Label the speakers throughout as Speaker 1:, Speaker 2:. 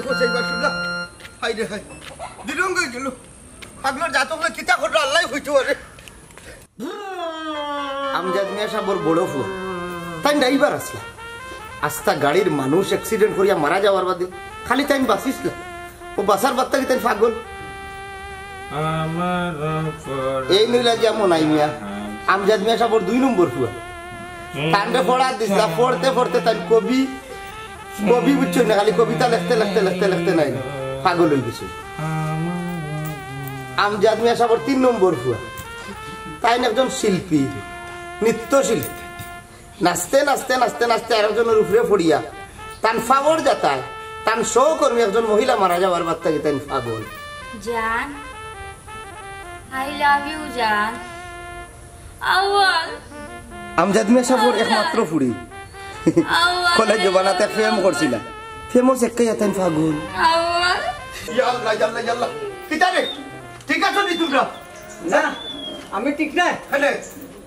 Speaker 1: ফসাইবার শুনলা high রে high দিরঙ্গ গেল পাগলার জাতকলে কিতা করলো আল্লাহ হইতো আরে আমজাদ মিয়া সাহেবের বড় ফুয়া তাই ড্রাইভার আসলা আস্তা গাড়ির মানুষ অ্যাক্সিডেন্ট করিয়া মারা যাওয়ার বাদে খালি তাই বাঁচিসলা ও বাসার বার্তা কি তাই পাগল এই নইলা যেমন আই মিয়া আমজাদ মিয়া সাহেবের 2 নম্বর ফুয়া তান্ডে পড়া দিসলা পড়তে পড়তে তাই কবি বুঝছো না খালি কবিতা লিখতে নাই পাগল হয়ে গেছে আমজাদ মিয়া সাহেবের 3 নম্বর ফুয়া তাই একজন শিল্পী নৃত্যশিল্পী নাচতে নাচতে নাচতে নাচতে আরেকজনের উপরে পড়িয়া তান ফাগর যাতায় তান সহকর্মী একজন মহিলা মারা যাওয়ার বার্তা কি তাই পাগল
Speaker 2: জান আই লাভ ইউ জান আওয়াল
Speaker 1: আমজাদ মিয়া সাহেবের একমাত্র ফুড়ি কলেজ জবানাতে প্রেম করছিলাম ফেমস একটাই তাই পাগল
Speaker 2: আওয়াল
Speaker 1: ইয়াল্লাহ কিতা রে ঠিক আছে নি তোমরা
Speaker 3: না আমি ঠিক নাই
Speaker 1: হেলে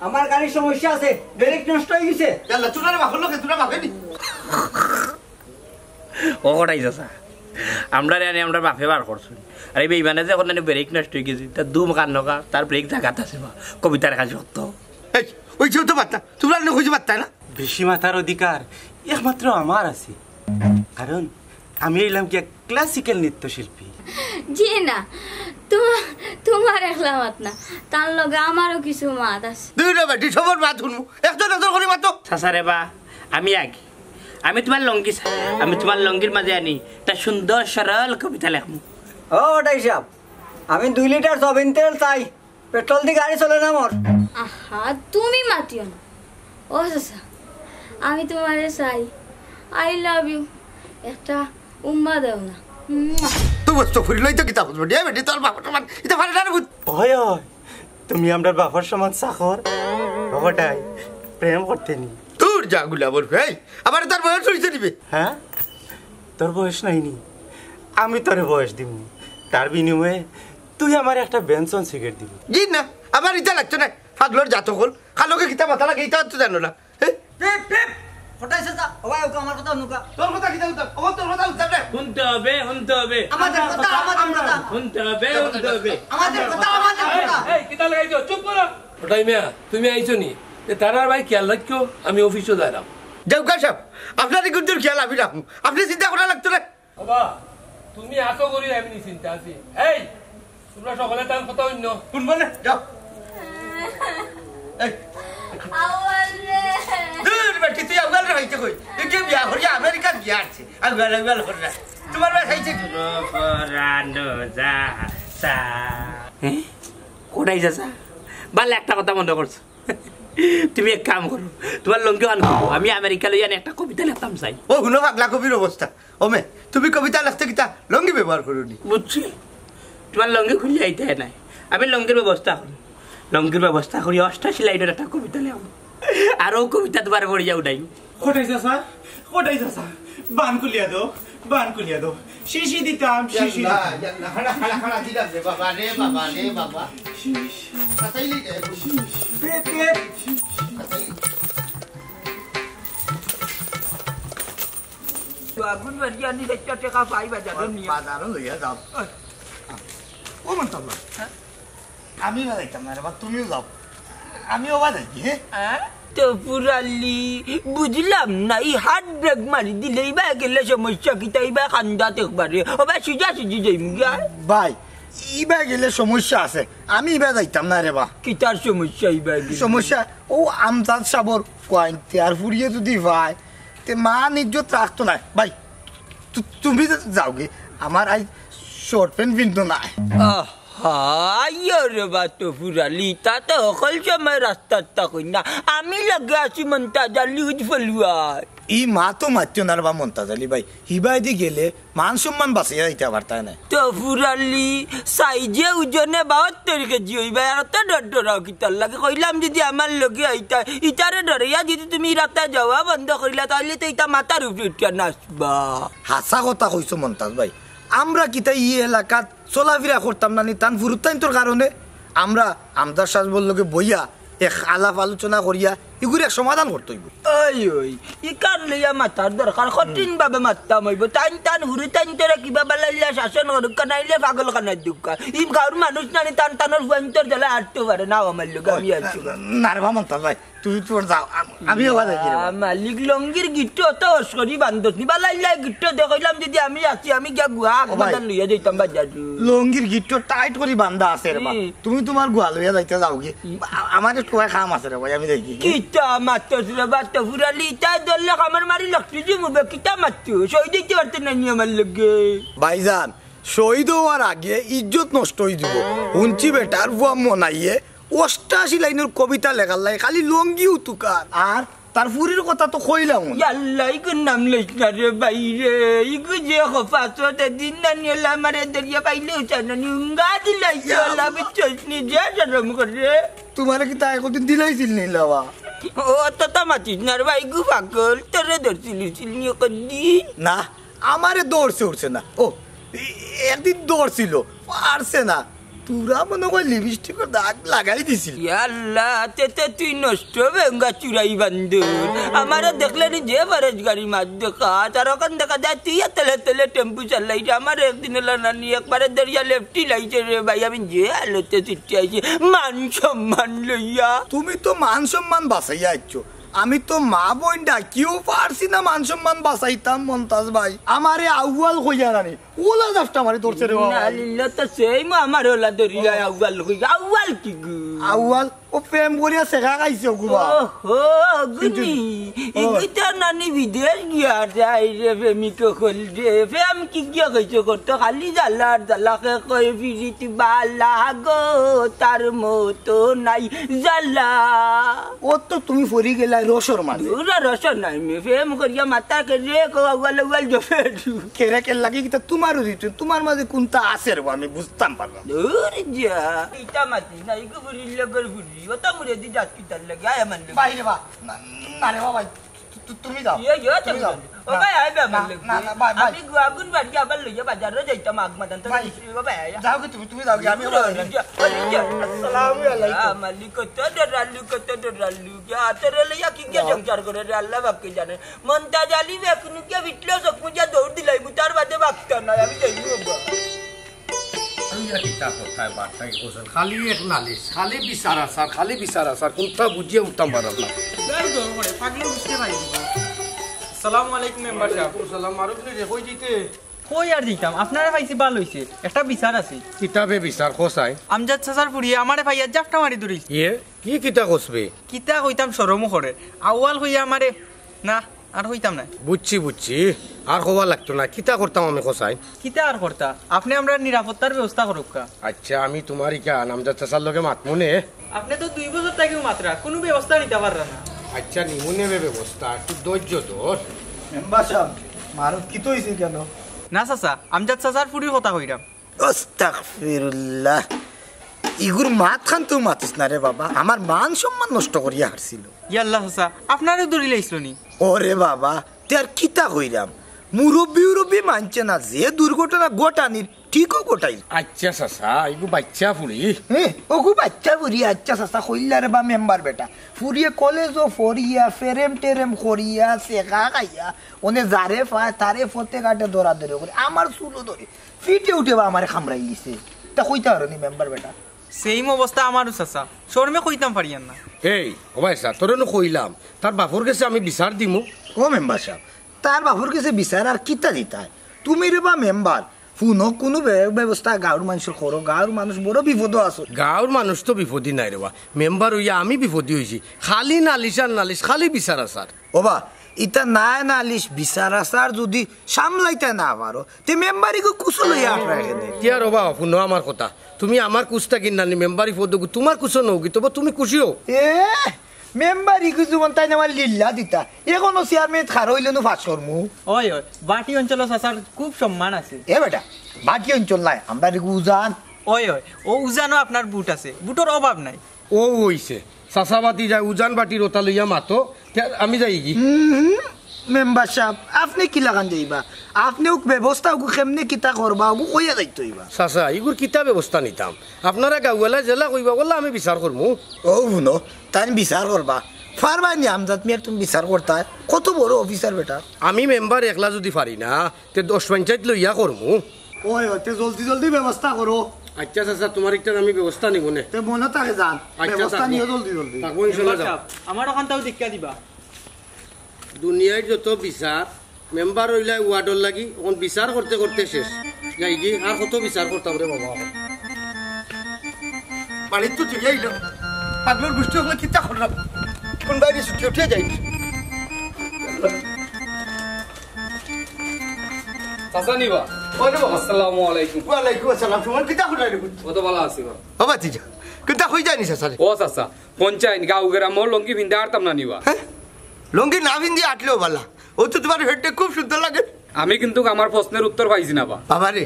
Speaker 3: আমার গাড়ির সমস্যা আছে ব্রেক নষ্ট হয়ে গেছে
Speaker 1: ইয়াল্লাহ তোরা বাহল লোকে তোরা বাপেনি
Speaker 4: ও কটাই যাসা আমরা রে আমরা বাপে বার করছুন আরে বেইমানে যে কোন ব্রেক নষ্ট হয়ে গেছে তার দুম কান নকা তার ব্রেক জাগাত আছে বা কবিতার কাজ সত্য
Speaker 1: এই ওই যে তো বার্তা তোমরা না খুঁজে পারতা না
Speaker 5: বেশি মাথার অধিকার একমাত্র আমার আছে কারণ আমি এলাম কি ক্লাসিক্যাল নৃত্যশিল্পী
Speaker 2: জি না তোমার একলা মাত না তার লগে আমারও কিছু মাত আছে
Speaker 1: দুইটা বেটি সবার মাত শুনবো একজন করে মাত
Speaker 4: সাসারে বা আমি তোমার লঙ্গি আমি তোমার লঙ্গির মাঝে আনি তা সুন্দর সরল কবিতা লেখমু
Speaker 3: ও ওটাই সাহেব আমি 2 লিটার সয়াবিন তেল চাই পেট্রোল দিয়ে গাড়ি চলে না মোর
Speaker 2: আহা তুমি মাতিও না ও সাসা আমি তোমারে চাই আই লাভ ইউ একটা উম্মা দাও না
Speaker 1: তুই বস্তু ফুরি লই তো কিতা বুঝবো ডিয়া বেটি তোর বাপ সমান এটা ভালো না বুঝ
Speaker 5: হয় তুমি আমার বাবার সমান চাকর ওটাই প্রেম করতে নি
Speaker 1: তোর জাগুলা বল ভাই আবার তার বয়স হইছে দিবে
Speaker 5: হ্যাঁ তোর বয়স নাইনি আমি তোরে বয়স দিব তার বিনিময়ে তুই আমার একটা বেনসন সিগারেট দিবি
Speaker 1: জি না আমার ইটা লাগতো না পাগলর জাত হল খালোকে কিতা মাথা লাগে ইটা তো জানো না
Speaker 3: হঠাৎ সাসা ওই আমার কথা নুকা
Speaker 1: তোর কথা কিতা উত্তর ও তোর কথা উত্তর দে
Speaker 4: শুনতে হবে
Speaker 3: আমাদের কথা
Speaker 4: শুনতে হবে
Speaker 3: আমাদের কথা
Speaker 6: এই কিতা লাগাইছো চুপ করো ওটাই মিয়া তুমি আইছো নি তারার ভাই খেয়াল রাখো আমি অফিসে যাইলাম
Speaker 1: দেবকা সাহেব আপনার কিন্তু খেয়াল আমি রাখুন আপনি চিন্তা করা লাগতো না
Speaker 6: বাবা তুমি আসো করি আমি চিন্তা আছি এই তোমরা সকলে তার কথা অন্য
Speaker 1: শুনবো না যাও
Speaker 2: আওয়াল রে
Speaker 1: দূর বেটি তুই আউয়াল রে হইতে কই তুই বিয়া হরিয়া আমেরিকা গিয়া আছে আউয়াল করে না তোমার ভাই হইছে কি
Speaker 4: পরানো যা সা কোটাই যাসা ভালো একটা কথা মনে করছো তুমি এক কাম করো তোমার লঙ্গি আন আমি আমেরিকা লইয়া একটা কবিতা লিখতাম চাই
Speaker 1: ও হুনো পাগলা কবির অবস্থা ওমে তুমি কবিতা লিখতে কিতা লঙ্গি ব্যবহার করুনি
Speaker 4: বুঝছি তোমার লঙ্গি খুলে আইতে নাই আমি লঙ্গির ব্যবস্থা করি 88 লাইনের একটা কবিতা লিখব আরও কবিতা তোমার পড়ে যাও নাই
Speaker 5: কোটাই যাসা বান কুলিয়া দাও শিশি দিতাম শিশি
Speaker 1: খালা দিলা রে বাবা কাটাইলি
Speaker 3: আগুন বাড়িয়া নি 4 টাকা পাই বাজার নিয়ে
Speaker 1: বাজারও লইয়া যাও ও মন্তব আমি যাইতাম না রে বা তুমিও যাও আমিও বাজাই হ্যাঁ
Speaker 3: তো পুরালি বুঝলাম না এই হাত ব্রেক মারি দিলে বা গেলে সমস্যা কিতা ইবা খান্দাত একবারে ও বা সুজা যাইম গা
Speaker 1: ভাই ইবা গেলে সমস্যা আছে আমি ইবা যাইতাম না রে বা
Speaker 3: কিতার সমস্যা ইবা
Speaker 1: সমস্যা ও আমজাদ সাবর কোয়াইতে আর ফুরিয়ে যদি ভাই তে মা ইজ্জত রাখতো না ভাই তুমি যাওগে আমার আই শর্ট প্যান্ট পিনতো না
Speaker 3: রে বা তো পুরালি তা তো অকল সময় রাস্তার তাকই না আমি লাগে আছি মনটা জালি উজ ফেলুয়া
Speaker 1: ই মা তো মারতো না বা মন্তাজ আলী ভাই হিবাই দি গেলে মান সম্মান বাঁচিয়ে যাইতে পারতা না
Speaker 3: তো পুরালি সাইজে ওজনে 72 কেজি হইবা আর তো ডরাও কিতার লাগে কইলাম যদি আমার লগে আইতা ইতারে ডরিয়া যদি তুমি রাতে যাওয়া বন্ধ কইলা তাহলে তো ইতা মাথার উপরে উঠিয়া নাচবা
Speaker 1: হাসা কথা কইছো মন্তাজ ভাই আমরা কিতা ই এলাকাত চলাফেরা করতাম না তান ফুরুতাইন তোর কারণে আমরা আমদার সাজবর লগে বইয়া এক আলাপ আলোচনা করিয়া
Speaker 7: এগুলো এক সমাধান করতে হইব।
Speaker 3: ওই ওই ই কার লইয়া মাতার দরকার কঠিন ভাবে মারতাম হইব টান টান হুরি টান তোরা কিবা বালাইলা শাসন করুক নাইলে পাগল খানার দুঃখা ই গাঁর মানুষ নানি টান টানোর ভয়ন্তর জ্বালা হাঁটতে পারে না আমার লোক আমি আছি
Speaker 7: না রে মন্তাজ ভাই তুই তোর যাও আমি হওয়া দেখি
Speaker 3: মালিক লঙ্গির গিট্ট অত অস্করি বান্ধব নি বালাইলা গিট্ট দেখলাম যদি আমি আছি আমি গিয়া গুয়া আগমাদান লইয়া যাইতাম বাজার
Speaker 7: লঙ্গির গিট্ট টাইট করে বান্ধা আছে রে তুমি তোমার গোয়া লইয়া যাইতে যাও কি আমার একটু খাম আছে রে ভাই আমি দেখি
Speaker 3: কিতা মাত্তস রে বাত্তা ফুরালি তা দললে আমার মারি লাগছে যে মুবে কিতা মাত্তু সই দিতে পারতে না আমার লগে
Speaker 7: ভাইজান শহীদ হওয়ার আগে ইজ্জত নষ্ট হয়ে যাব হুঞ্চি বেটার বুয়া মনাইয়ে 88 লাইনের কবিতা লেখার লাগে খালি লঙ্গি উতুকার আর তার ফুরির কথা তো কইলাম
Speaker 3: আল্লাহ ইগু নাম লইছ না রে বাইরে ইগু যে খফাসতে দিন না নিলা মারে দরিয়া পাইলে উচানি উঙ্গা দিলাইছে আল্লাহ বিচনি যে শরম করে
Speaker 7: তোমার কি তাই কতদিন দিলাইছিল নিলাওয়া
Speaker 3: ও তো মাতিস না রে ভাই গু পাগল তোরে ধরছিল নিয়ে কদি
Speaker 7: না আমারে দৌড়ছে উঠছে না ও একদিন দৌড়ছিল পারছে না তোরা মনে হয় লিপস্টিকের দাগ লাগাই দিছিল
Speaker 3: আল্লাহ তেতে তুই নষ্ট বেঙ্গা চুরাই বান্ধব আমারও দেখলে নি যে বারেজ গাড়ি মাছ দেখা তার ওখান দেখা যায় তুই তেলে তেলে টেম্পু চালাইছে আমার একদিন এলো নানি একবারে দরিয়া লেফটি লাইছে রে ভাই আমি যে আলোতে ছুটি আইছি মান সম্মান লইয়া
Speaker 7: তুমি তো মান সম্মান বাঁচাইয়া আইছো আমি তো মা বোন ডাকিও পারছি না মান সম্মান বাঁচাইতাম মন্তাজ ভাই আমারে আউয়াল কইয়া রানি ওলা জাফটা মারি ধরছে রে বাবা
Speaker 3: নালিল্লা তো সেই মা আমার ওলা দরিয়া আউয়াল কই আউয়াল কি গু
Speaker 7: আউয়াল ও প্রেম করিয়া শেখা খাইছে গুবা
Speaker 3: ওহো গুনি ইগিতা নানি বিদেশ গিয়া যাই রে প্রেমিক হল রে প্রেম কি গিয়া কইছো করতো খালি জ্বালার জ্বালাকে কই ফিরিতি বালা গো তার মতো নাই জ্বালা
Speaker 7: ও তো তুমি ফরি গেলা রসর মাঝে
Speaker 3: ওরা রসন নাই মে প্রেম করিয়া মাতা কে রে কো আউয়াল আউয়াল জফে
Speaker 7: কেরা কে লাগি কি তোমারও দিত তোমার মাঝে কোনটা আছে রে আমি বুঝতাম পারলাম
Speaker 3: দূর যা ইটা মাতি না ইগু বুড়ি লগর বুড়ি ওটা মুরে দি যাচ্ছি তার লাগে আয় মান
Speaker 7: বাইরে বা না রে বাবা তুমি যাও
Speaker 3: তুমি যাও ও ভাই আইবে আমার লাগে আমি গুয়াগুন বাড়ি আবার লইয়া বাজারে যাইতাম আগমাদান তো বাবা
Speaker 7: যাও কি তুমি যাও আমি আসসালামু আলাইকুম
Speaker 3: মালিক তো ডরালু কত ডরালু क्या तेरे लिया की क्या संचार करे रे अल्लाह बाप के जाने मनता जाली वेकनु के विटलो सब मुझे दौड़ दिलाई मुतार बादे बागता ना আমি যাইবো
Speaker 6: খালি এক নালিশ খালি বিচারা স্যার খালি বিচারা স্যার কোনটা বুঝিয়ে উঠতাম পারলাম না
Speaker 8: আসসালামু আলাইকুম মেম্বার সাহেব
Speaker 6: সালাম মারুফ রে কই দিতে
Speaker 8: কই আর দিতাম আপনারা পাইছি ভালো হইছে একটা বিচার আছে
Speaker 6: কিতাবে বিচার কোসাই
Speaker 8: আমজাদ সাসার ফুরিয়ে আমারে ভাইয়া জাফটা মারি ধরিস
Speaker 6: ইয়ে কি কিতা কসবে
Speaker 8: কিতা কইতাম শরমও করে আউয়াল হইয়া আমারে না আর হইতাম না
Speaker 6: বুঝছি আর হওয়া লাগতো না কিতা করতাম আমি কোসাই
Speaker 8: কিতা আর করতা আপনি আমরা নিরাপত্তার ব্যবস্থা করুক
Speaker 6: আচ্ছা আমি তোমার ইকা নামজাদ চাচার লগে মাতমুনে
Speaker 8: আপনি তো 2 বছর থেকেও মাত্রা কোনো ব্যবস্থা নিতে পারলেন না
Speaker 6: আচ্ছা নিমুনে ব্যবস্থা একটু ধৈর্য ধর
Speaker 7: মেম্বার সাহেব মারুফ কি তো হইছে কেন
Speaker 8: না চাচা আমজাদ চাচার ফুরির কথা কইরাম
Speaker 7: আস্তাগফিরুল্লাহ ইগুর মাত খান তো মাতিস না রে বাবা আমার মান সম্মান নষ্ট করিয়া হারছিল
Speaker 8: ইয়াল্লাহ চাচা আপনারও দড়ি লাইছিল নি
Speaker 7: ওরে বাবা তার কিতা কইরাম মুরব্বী মানছে না যে দুর্ঘটনা গোটানির ঠিকও গোটাই
Speaker 6: আচ্ছা চাচা এইগু বাচ্চা ফুরি
Speaker 7: ওগু বাচ্চা ফুরি আচ্ছা চাচা কইলা রে বা মেম্বার বেটা ফুরিয়ে কলেজও ফরিয়া ফেরেম টেরেম করিয়া শেখা খাইয়া ওনে যারে পায় তারে ফতে কাটে দৌড়াদৌড়ি করে আমার চুলো ধরে ফিটে উঠে বা আমার খামড়াই গেছে তা কইতে পারো নি মেম্বার বেটা
Speaker 8: সেম অবস্থা আমারও চাচা শর্মে কইতাম পারিয়ান না
Speaker 6: এই ও ভাই স্যার তোরে কইলাম তার বাপর কাছে আমি বিচার দিমু
Speaker 7: ও মেম্বার সাহেব তার বাপুর কাছে বিচার আর কিতা দিতা তুমি রে বা মেম্বার পুনঃ কোনো ব্যবস্থা গাঁর মানুষের করো গাঁর মানুষ বড় বিপদ আছো
Speaker 6: গাঁর মানুষ তো বিপদী নাই রে বা মেম্বার হইয়া আমি বিপদী হয়েছি খালি নালিশ আর নালিশ খালি বিচার আসার
Speaker 7: ও বা ইটা নাই নালিশ বিচার আসার যদি সামলাইতে না পারো তে মেম্বারিকে কুচো লইয়া রাখে দে
Speaker 6: কি আর বাবা শুনো আমার কথা তুমি আমার কুচটা কিনানি মেম্বারি পদ তোমার কুচো নৌকি তবে তুমি খুশিও
Speaker 7: এ মেম্বারি কিছু তাই আমার লিল্লা দিতা এখনো চেয়ারম্যান খার হইলে নো ফাঁস করমু
Speaker 8: ওই ওই বাটি অঞ্চল চাচার খুব সম্মান আছে
Speaker 7: এ বেটা বাকি অঞ্চল নাই আমরা উজান
Speaker 8: ওই ওই ও উজানো আপনার বুট আছে বুটের অভাব নাই
Speaker 6: ও হইছে চাচাবাতি যায় উজান বাটির ওটা লইয়া মাতো আমি যাই কি
Speaker 7: মেম্বার সাহেব আপনি কি লাগান যাইবা আপনিও ব্যবস্থা কেমনে কিতা করবা কইয়া যাইতো হইবা
Speaker 6: চাচা এগুর কিতা ব্যবস্থা নিতাম আপনারা গাঁওয়ালা জেলা কইবা বললে আমি বিচার করবো
Speaker 7: ও শুনো তাই বিচার করবা পারবাই নি আমজাদ মিয়া তুমি বিচার করতা কত বড় অফিসার বেটা
Speaker 9: আমি মেম্বার একলা যদি পারি না তে 10 পঞ্চায়েত লইয়া করমু
Speaker 7: ওই হতে জলদি জলদি ব্যবস্থা করো
Speaker 9: আচ্ছা চাচা তোমার একটা আমি ব্যবস্থা নিব নে
Speaker 7: তে মনে থাকে যান ব্যবস্থা নিও জলদি জলদি
Speaker 9: থাকবো ইনশাআল্লাহ যাও
Speaker 8: আমার ওখানটাও দীক্ষা দিবা
Speaker 9: দুনিয়ায় যত বিচার মেম্বার হইলা ওয়ার্ডর লাগি এখন বিচার করতে করতে শেষ যাই কি আর কত বিচার করতাম রে বাবা
Speaker 1: বাড়ির তো চলে আইল পাগলের গোষ্ঠী হলে কিতা করলাম কোন বাইরে ছুটি উঠে যাই
Speaker 6: চাচা নিবা আসসালামু আলাইকুম
Speaker 1: ওয়ালাইকুম আসসালাম তোমার কিতা করলাই রে
Speaker 6: কত ভালো আছি বা
Speaker 1: ও বাতিজা কিতা হই যায়নি স্যার
Speaker 6: ও চাচা পঞ্চায়েত গাঁও গ্রাম লঙ্গি ভিন্দে আরতাম না নিবা
Speaker 1: হ্যাঁ লঙ্গি না ভিন্দি আটলেও বালা ও তো তোমার হেডটা খুব সুন্দর লাগে
Speaker 6: আমি কিন্তু আমার প্রশ্নের উত্তর পাইছি না বা
Speaker 1: বাবা রে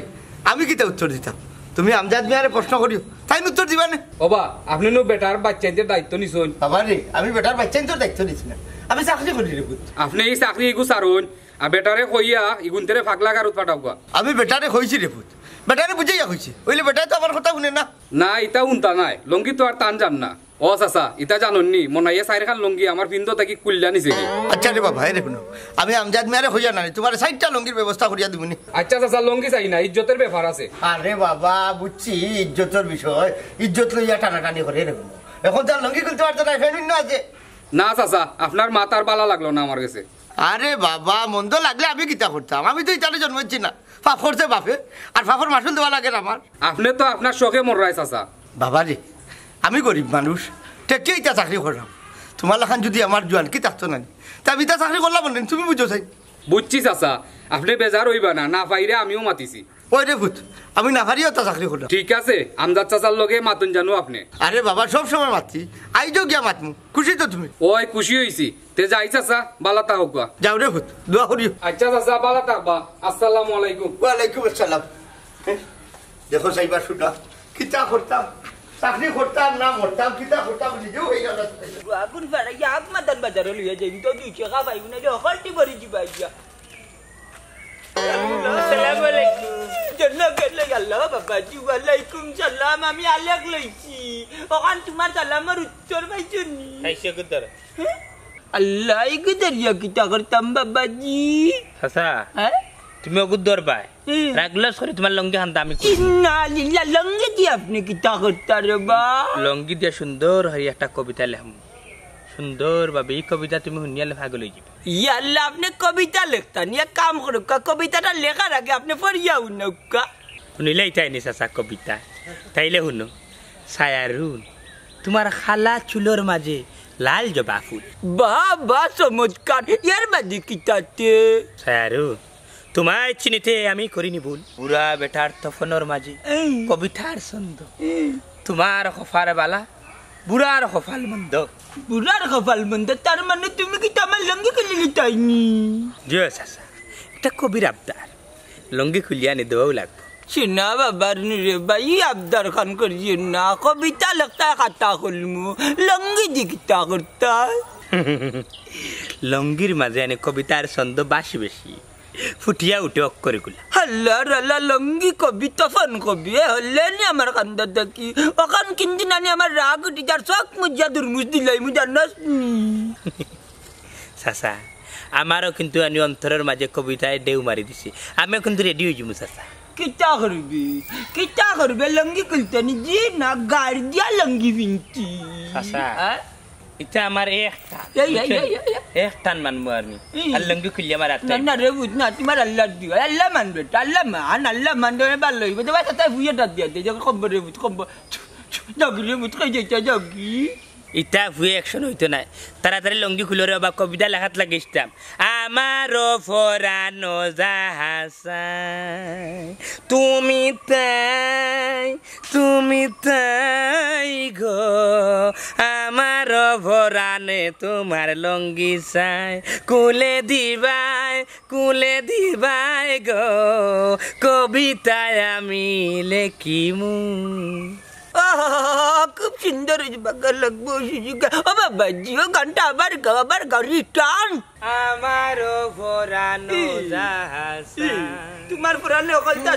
Speaker 1: আমি কিতা উত্তর দিতাম তুমি আমজাদ মিয়ারে প্রশ্ন করিও তাই উত্তর দিবা না
Speaker 6: ওবা আপনি নো বেটার বাচ্চাদের দায়িত্ব নিছুন
Speaker 1: বাবা রে আমি বেটার বাচ্চাই তোর দায়িত্ব নিছি না আমি চাকরি করি রে পুত
Speaker 6: আপনি এই চাকরি ইগু সারুন আর বেটারে কইয়া ইগুনতেরে ফাগলা গারুত পাঠাওয়া
Speaker 1: আমি বেটারে কইছি রে পুত বেটারে বুঝাইয়া কইছি ওইলে বেটাই তো আমার কথা শুনে না
Speaker 6: না ইটা উনতা নাই লঙ্গি তো আর টান জান না ও চাচা ইটা জাননি মনাইয়া চাইরে খান লঙ্গি আমার পিন্দ তাকি কুল্লা নিছে কি
Speaker 1: আচ্ছা রে বাবা রে শুনো আমি আমজাদ মিয়ারে হইয়া না তোমার 60টা লঙ্গির ব্যবস্থা করিয়া দিবনি
Speaker 6: আচ্ছা চাচা লঙ্গি চাই না ইজ্জতের ব্যাপার আছে
Speaker 1: আরে বাবা বুঝছি ইজ্জতের বিষয় ইজ্জত লইয়া টানাটানি করে রে শুনো এখন তার লঙ্গি খুলতে পারতো না ফেমিন না আছে
Speaker 6: না চাচা আপনার মাতার বালা লাগলো না আমার কাছে
Speaker 1: আরে বাবা মন্দ লাগলে আমি কিতা করতাম আমি তো ইতারে জন্মেছি না পাপ করছে বাপে আর পাপর মাসুল দেওয়া লাগে আমার
Speaker 6: আপনি তো আপনার শখে মররাই চাচা
Speaker 1: বাবা রে আমি গরিব মানুষ টেকে ইটা চাকরি করলাম তোমার লাখান যদি আমার জোয়ান কি থাকতো না তা আমি তা চাকরি করলাম না তুমি বুঝো চাই
Speaker 6: বুঝছি চাচা আপনি বেজার হইবা না না পাইরে আমিও মাতিছি
Speaker 1: ওই রে ভূত আমি না পারিও তা চাকরি করলাম
Speaker 6: ঠিক আছে আমজাদ চাচার লগে মাতুন জানো আপনি
Speaker 1: আরে বাবা সব সময় মাতছি আইজো গিয়া মাতমু খুশি তো তুমি
Speaker 6: ওই খুশি হইছি তে যাই চাচা বালা থাকুক
Speaker 1: যাও রে ভূত দোয়া করিও
Speaker 6: আচ্ছা চাচা বালা থাকবা আসসালামু আলাইকুম
Speaker 1: ওয়ালাইকুম আসসালাম দেখো সাইবার শুনা কিতা করতাম চাকরি করতাম না মরতাম কিতা করতাম নিজেও হয়ে গেল
Speaker 3: আগুন ফাড়া ইয়াক মাদার বাজারে লইয়া যাইবি তো 2 টাকা পাইবি না হলটি ভরি দিবা ইয়া আসসালামু আলাইকুম জন্না গেলে আল্লাহ বাবাজি ওয়ালাইকুম সালাম আমি আলেক লইছি ওখান তোমার সালামের উত্তর পাইছনি
Speaker 4: আইসে কুতর
Speaker 3: আল্লাহ ইগদর ইয়া কিতা করতাম বাবাজি
Speaker 4: চাচা
Speaker 3: হ্যাঁ
Speaker 4: তুমি অগুদর পাই রাগলাস করে তোমার লঙ্গি হান দামি
Speaker 3: ইন্না লিল্লাহ লঙ্গি দি আপনি কিতা করতা রে বা
Speaker 4: লঙ্গি দিয়ে সুন্দর হরি একটা কবিতা লেখম সুন্দর ভাবে এই কবিতা তুমি শুনিয়ালে ভাগ লই যাবে
Speaker 3: ইয়া আল্লাহ আপনি কবিতা লিখতান এক কাম করুক কবিতাটা লেখার আগে আপনি পড়িয়া উনকা
Speaker 4: শুনিলে এটাই নি চাচা কবিতা তাইলে শুনো ছায়ারুন তোমার খালা চুলোর মাঝে লাল জবা ফুল
Speaker 3: বাবা চমৎকার ইয়ার বাদি কিতাতে
Speaker 4: ছায়ারুন তোমায় চিনিতে আমি করিনি ভুল বুড়া বেটার তফনের মাঝে কবিতার ছন্দ তোমার কফার বালা বুড়ার কপাল মন্দ
Speaker 3: বুড়ার কপাল মন্দ তার মানে তুমি কি আমার লঙ্গি খুলে লিটাইনি
Speaker 4: জিও চাচা এটা কবির আবদার লঙ্গি খুলিয়া নি দেওয়াও লাগবে
Speaker 3: চিনা বাবার রে ভাই আবদার খান করিয়ে না কবিতা লিখতা খাতা খুলমু লঙ্গি দি কিতা করতা
Speaker 4: লঙ্গির মাঝে আনে কবিতার ছন্দ বাসি বেশি ফুটিয়া উঠে অক্ষরে গুলা
Speaker 3: আল্লাহ আল্লাহ লঙ্গি কবিতা ফোন কবি হলে নি আমার কান্দা দেখি ওখান কিনদিন আনি আমার রাগ উঠি যার চক মুজা দুর্মুজ দিলাই মুজার নাস
Speaker 4: চাচা আমারও কিন্তু আনি অন্তরের মাঝে কবিতায় ডেউ মারি দিছি আমি কিন্তু রেডি হয়ে যাবো চাচা
Speaker 3: কিতা করবে লঙ্গি খুলতে নি জি না গাড়ি দিয়া লঙ্গি পিনছি
Speaker 4: চাচা এটা আমার একটান মানবো আমি আর লঙ্গি খুলিয়া আমার একটা
Speaker 3: না রে বুঝ না তোমার আল্লাহ দিও আল্লাহ মানবে আল্লাহ মান দেবে ভালো হইবে তো বাচ্চা তাই ভুইয়াটা দিয়া দে যখন খবর রে বুঝ খবর জগি রে বুঝ খাই যাইতা জগি
Speaker 4: ইটা ভুয়ে অ্যাকশন হইতো না তাড়াতাড়ি লঙ্গি খুলে রে বা কবিতা লেখাত লাগিয়েছিলাম আমারও ফরানো জাহাসাই তুমি তাই গো আমারও ফরানে তোমার লঙ্গি চাই কুলে দিবাই গো কবিতায় আমি লেখিমু
Speaker 3: খুব সুন্দর লাগবো ও বাবাজি ও গানটা আবার গাও রিটার্ন
Speaker 4: আমারও ফরানো জাহাজ
Speaker 3: তোমার পুরানো কলতা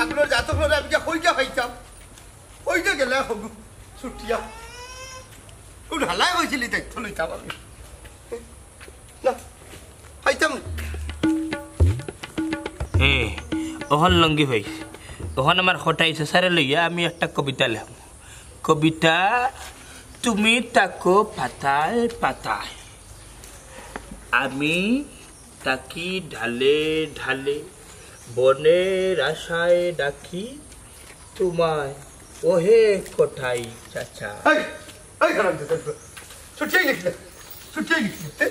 Speaker 1: আপনার যাত করে আমি কইটা খাইতাম কইটা গেলে হব ছুটিয়া কোন হালাই হয়েছিলি দেখতে লইতাম আমি না খাইতাম
Speaker 4: ওহন লঙ্গি ভাই ওহন আমার হঠাইছে সারে লইয়া আমি একটা কবিতা লেখ কবিতা তুমি তাকো পাতায় পাতায় আমি তাকি ঢালে ঢালে বনের আশায় ডাকি তোমায় ওহে কোঠাই চাচা
Speaker 1: ছুটিয়াই লিখলে ছুটিয়াই লিখলে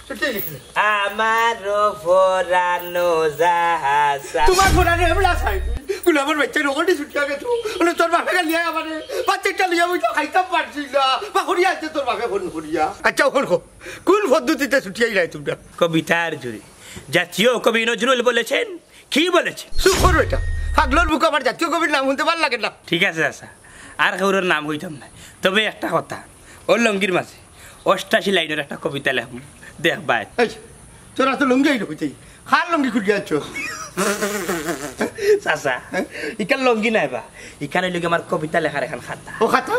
Speaker 1: ছুটিয়াই লিখলে
Speaker 4: আমার ভরানো জাহাজা
Speaker 1: তোমার ঘোরানো এমলা চাই গুলামের বাচ্চার ওখানে ছুটিয়া গেছো মানে তোর বাপে গেলে আমারে বাচ্চাটা লিয়া বই তো খাইতাম পারছি না বা হরিয়া আছে তোর বাপে ফোন করিয়া আচ্ছা ওখান কোন পদ্ধতিতে ছুটিয়াই নাই তোমরা
Speaker 4: কবিতার জুড়ি জাতীয় কবি নজরুল বলেছেন কি বলেছেন
Speaker 1: সুখর এটা পাগলোর বুক আমার জাতীয় কবির নাম শুনতে ভালো লাগে না
Speaker 4: ঠিক আছে আচ্ছা আর কাউরের নাম হইতাম না তবে একটা কথা ওর লঙ্গির মাঝে 88 লাইনের একটা কবিতা লেখ দেখ বাই
Speaker 1: তোরা তো লঙ্গি আইলো হইতেই খার লঙ্গি খুঁজে আছো
Speaker 4: চাচা ইকার লঙ্গি নাই বা ইকানে লগে আমার কবিতা লেখার এখন খাতা
Speaker 1: ও খাতা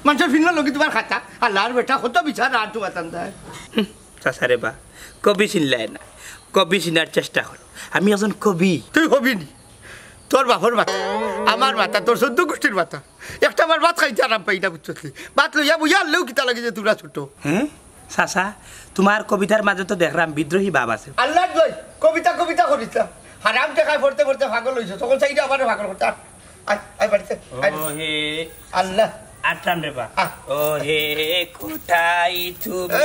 Speaker 1: মানুষের ফিল্ম লঙ্গি তোমার খাতা আল্লাহর বেটা কত বিচার আর তো বাতান দেয়
Speaker 4: চাচা রে বা কবি চিনলাই না কবি চিনার চেষ্টা করো আমি একজন কবি
Speaker 1: তুই হবি নি তোর বাপর মাথা আমার মাথা তোর 14 গোষ্ঠীর মাথা একটা বার ভাত খাইতে আরাম পাই না বুঝছি ভাত লইয়া বুঝা আনলেও কিতা লাগে যে তোরা ছোট
Speaker 4: হ্যাঁ চাচা তোমার কবিতার মাঝে তো দেখলাম বিদ্রোহী ভাব আছে
Speaker 1: আল্লাহ জয় কবিতা কবিতা করিস হারাম টেকায় পড়তে পড়তে পাগল হইছো তখন চাইটা আবার পাগল করতে আই বাড়িতে
Speaker 4: ও হে
Speaker 1: আল্লাহ
Speaker 4: আটরাম রে বা ও হে কোঠাই তুমি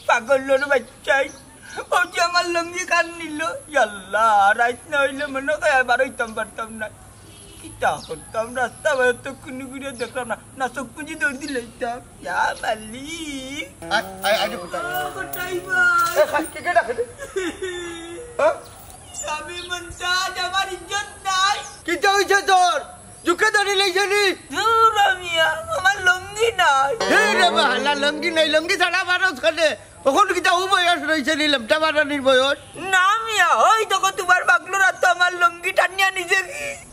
Speaker 3: পাগল লোর বাচ্চাই ও যে আমার লঙ্গি কান নিল আল্লাহ রাইত না হইলে মনে হয় এবার হইতাম পারতাম না কিতা করতাম রাস্তা বাইরে তো কুনি ঘুরে দেখলাম না না চোখ পুঁজি দৌড় দিলে ইয়া মালিক আমি মন্তাজ আমার ইজ্জত নাই
Speaker 1: কিতা হইছে তোর জুকে ধরে লইছনি
Speaker 3: দূর আমিয়া আমার লঙ্গি নাই
Speaker 1: রে বাহালা লঙ্গি নাই লঙ্গি ছাড়া বারস করে ওখন কিতা ও বয়স রইছে নিলাম টাবারানির বয়স
Speaker 3: না মিয়া ওই তো তোমার বাগলো রাত আমার লঙ্গি টানিয়া নিজে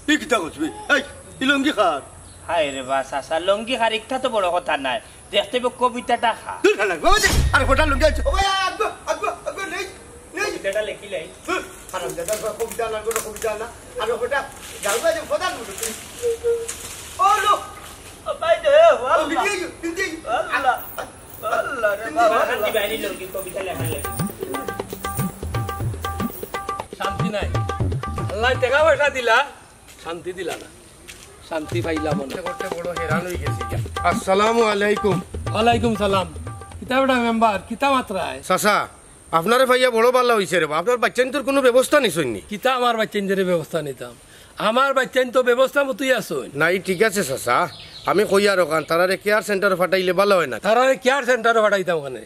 Speaker 1: কি কিতা করছিস এই লঙ্গি খার
Speaker 4: হায় রে বা চাচা লঙ্গি খারিকটা তো বড় কথা নাই দেখতে কবিতাটা খা
Speaker 1: তুই খালা আর গোটা লঙ্গি আছে ও আগো আগো আগো নেই নেই
Speaker 4: কবিতাটা লিখিলাই
Speaker 1: আরাম দাদা কবিতা না গোটা কবিতা না আর গোটা যাওবা যে ফদান ও লো
Speaker 3: ও ভাই দে
Speaker 1: ও ভিডিও
Speaker 3: আল্লাহ আল্লাহ রে বাবা
Speaker 4: শান্তি বাইরে লঙ্গি কবিতা লেখা
Speaker 6: শান্তি নাই আল্লাহ টাকা পয়সা দিলা শান্তি দিলা না শান্তি পাইলাম মনে
Speaker 9: করতে বড় হেরান হয়ে গেছি আসসালামু আলাইকুম
Speaker 6: ওয়ালাইকুম সালাম কিতাবটা মেম্বার কিতা মাত্রায়
Speaker 9: চাচা আপনারে ভাইয়া বড় ভালো হয়েছে রে আপনার বাচ্চান তোর কোনো ব্যবস্থা নিছইনি
Speaker 6: কিতা আমার বাচ্চাদের ব্যবস্থা নিতাম আমার বাচ্চান তো ব্যবস্থা মতোই আসুন
Speaker 9: নাই ঠিক আছে চাচা আমি কইয়া রকান তারারে কেয়ার সেন্টার ফাটাইলে ভালো হয় না
Speaker 6: তারারে কেয়ার সেন্টারে পাঠাইতাম ওখানে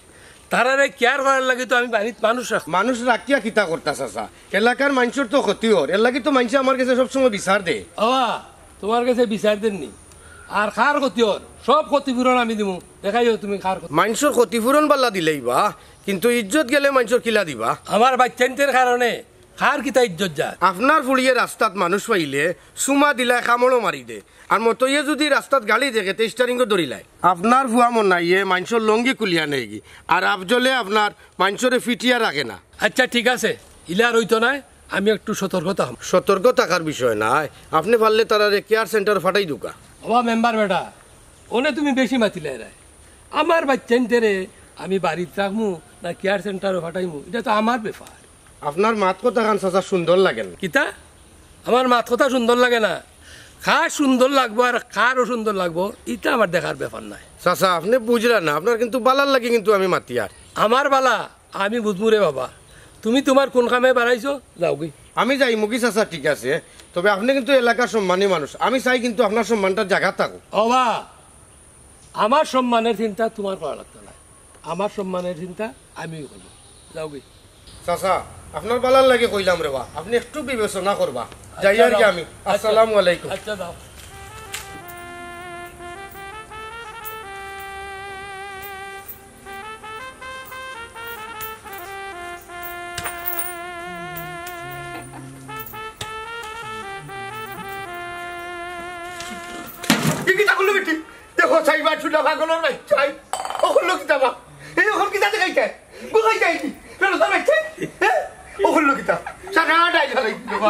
Speaker 6: তারারে কেয়ার করার লাগে তো আমি বাড়িতে মানুষ রাখ
Speaker 9: মানুষ রাখিয়া কিতা করতা চাচা এলাকার মানুষের তো ক্ষতি হর এর লাগি তো মানুষ আমার কাছে সবসময় বিচার দে
Speaker 6: বাবা তোমার কাছে বিচার দেননি আর খার ক্ষতি হর সব ক্ষতিপূরণ আমি দিব দেখাইও তুমি খার
Speaker 9: মানুষের ক্ষতিপূরণ বাল্লা দিলেই বা কিন্তু ইজ্জত গেলে মানুষের কিলা দিবা
Speaker 6: আমার বাচ্চাদের কারণে খার কিতা ইজ্জত যা
Speaker 9: আপনার ফুলিয়ে রাস্তাত মানুষ পাইলে সুমা দিলাই কামড়ো মারি দে আর মতইয়ে যদি রাস্তাত গাড়ি দেখে তে স্টারিংও ধরিলাই আপনার ভুয়া মনাইয়ে মানুষের লঙ্গি কুলিয়া নেই আর আবজলে আপনার মানুষরে ফিটিয়া রাখে না
Speaker 6: আচ্ছা ঠিক আছে ইলার হইতো নাই আমি একটু সতর্কতা হম
Speaker 9: সতর্ক থাকার বিষয় নাই আপনি পারলে তারারে কেয়ার সেন্টার ফাটাই দুকা
Speaker 6: বাবা মেম্বার বেটা ওনে তুমি বেশি মাতিলে রায় আমার বাচ্চানতেরে আমি বাড়িতে রাখমু না কেয়ার সেন্টারে ফাটাইমু এটা তো আমার ব্যাপার
Speaker 9: আপনার মাত কথা খান চাচা সুন্দর লাগে না
Speaker 6: কিতা আমার মাত কথা সুন্দর লাগে না খার সুন্দর লাগবো আর খারও সুন্দর লাগবো এটা আমার দেখার ব্যাপার নাই
Speaker 9: চাচা আপনি বুঝলেন না আপনার কিন্তু বালার লাগে কিন্তু আমি মাতি আর
Speaker 6: আমার বালা আমি বুঝবো রে বাবা তুমি তোমার কোন কামে বাড়াইছো যাও গই
Speaker 9: আমি যাই মুখী চাচা ঠিক আছে তবে আপনি কিন্তু এলাকার সম্মানী মানুষ আমি চাই কিন্তু আপনার সম্মানটা জায়গা থাকুক
Speaker 6: বাবা আমার সম্মানের চিন্তা তোমার করা লাগতো না আমার সম্মানের চিন্তা আমিও করবো যাও গই
Speaker 9: চাচা আপনার বালার লাগে কইলাম রে বা আপনি একটু বিবেচনা করবা যাই আর কি আমি আসসালামু আলাইকুম
Speaker 6: আচ্ছা দাও
Speaker 1: কিতা করলো বেটি দেখো চাইবা ছুটা ভাগলো নাই চাই ও করলো কিতা বা এই ওখান কিতা দেখাইছে বুঝাই যাইনি ফেরো তো বেটি হ্যাঁ ও করলো কিতা সারা ডাই ঢালাই দেখো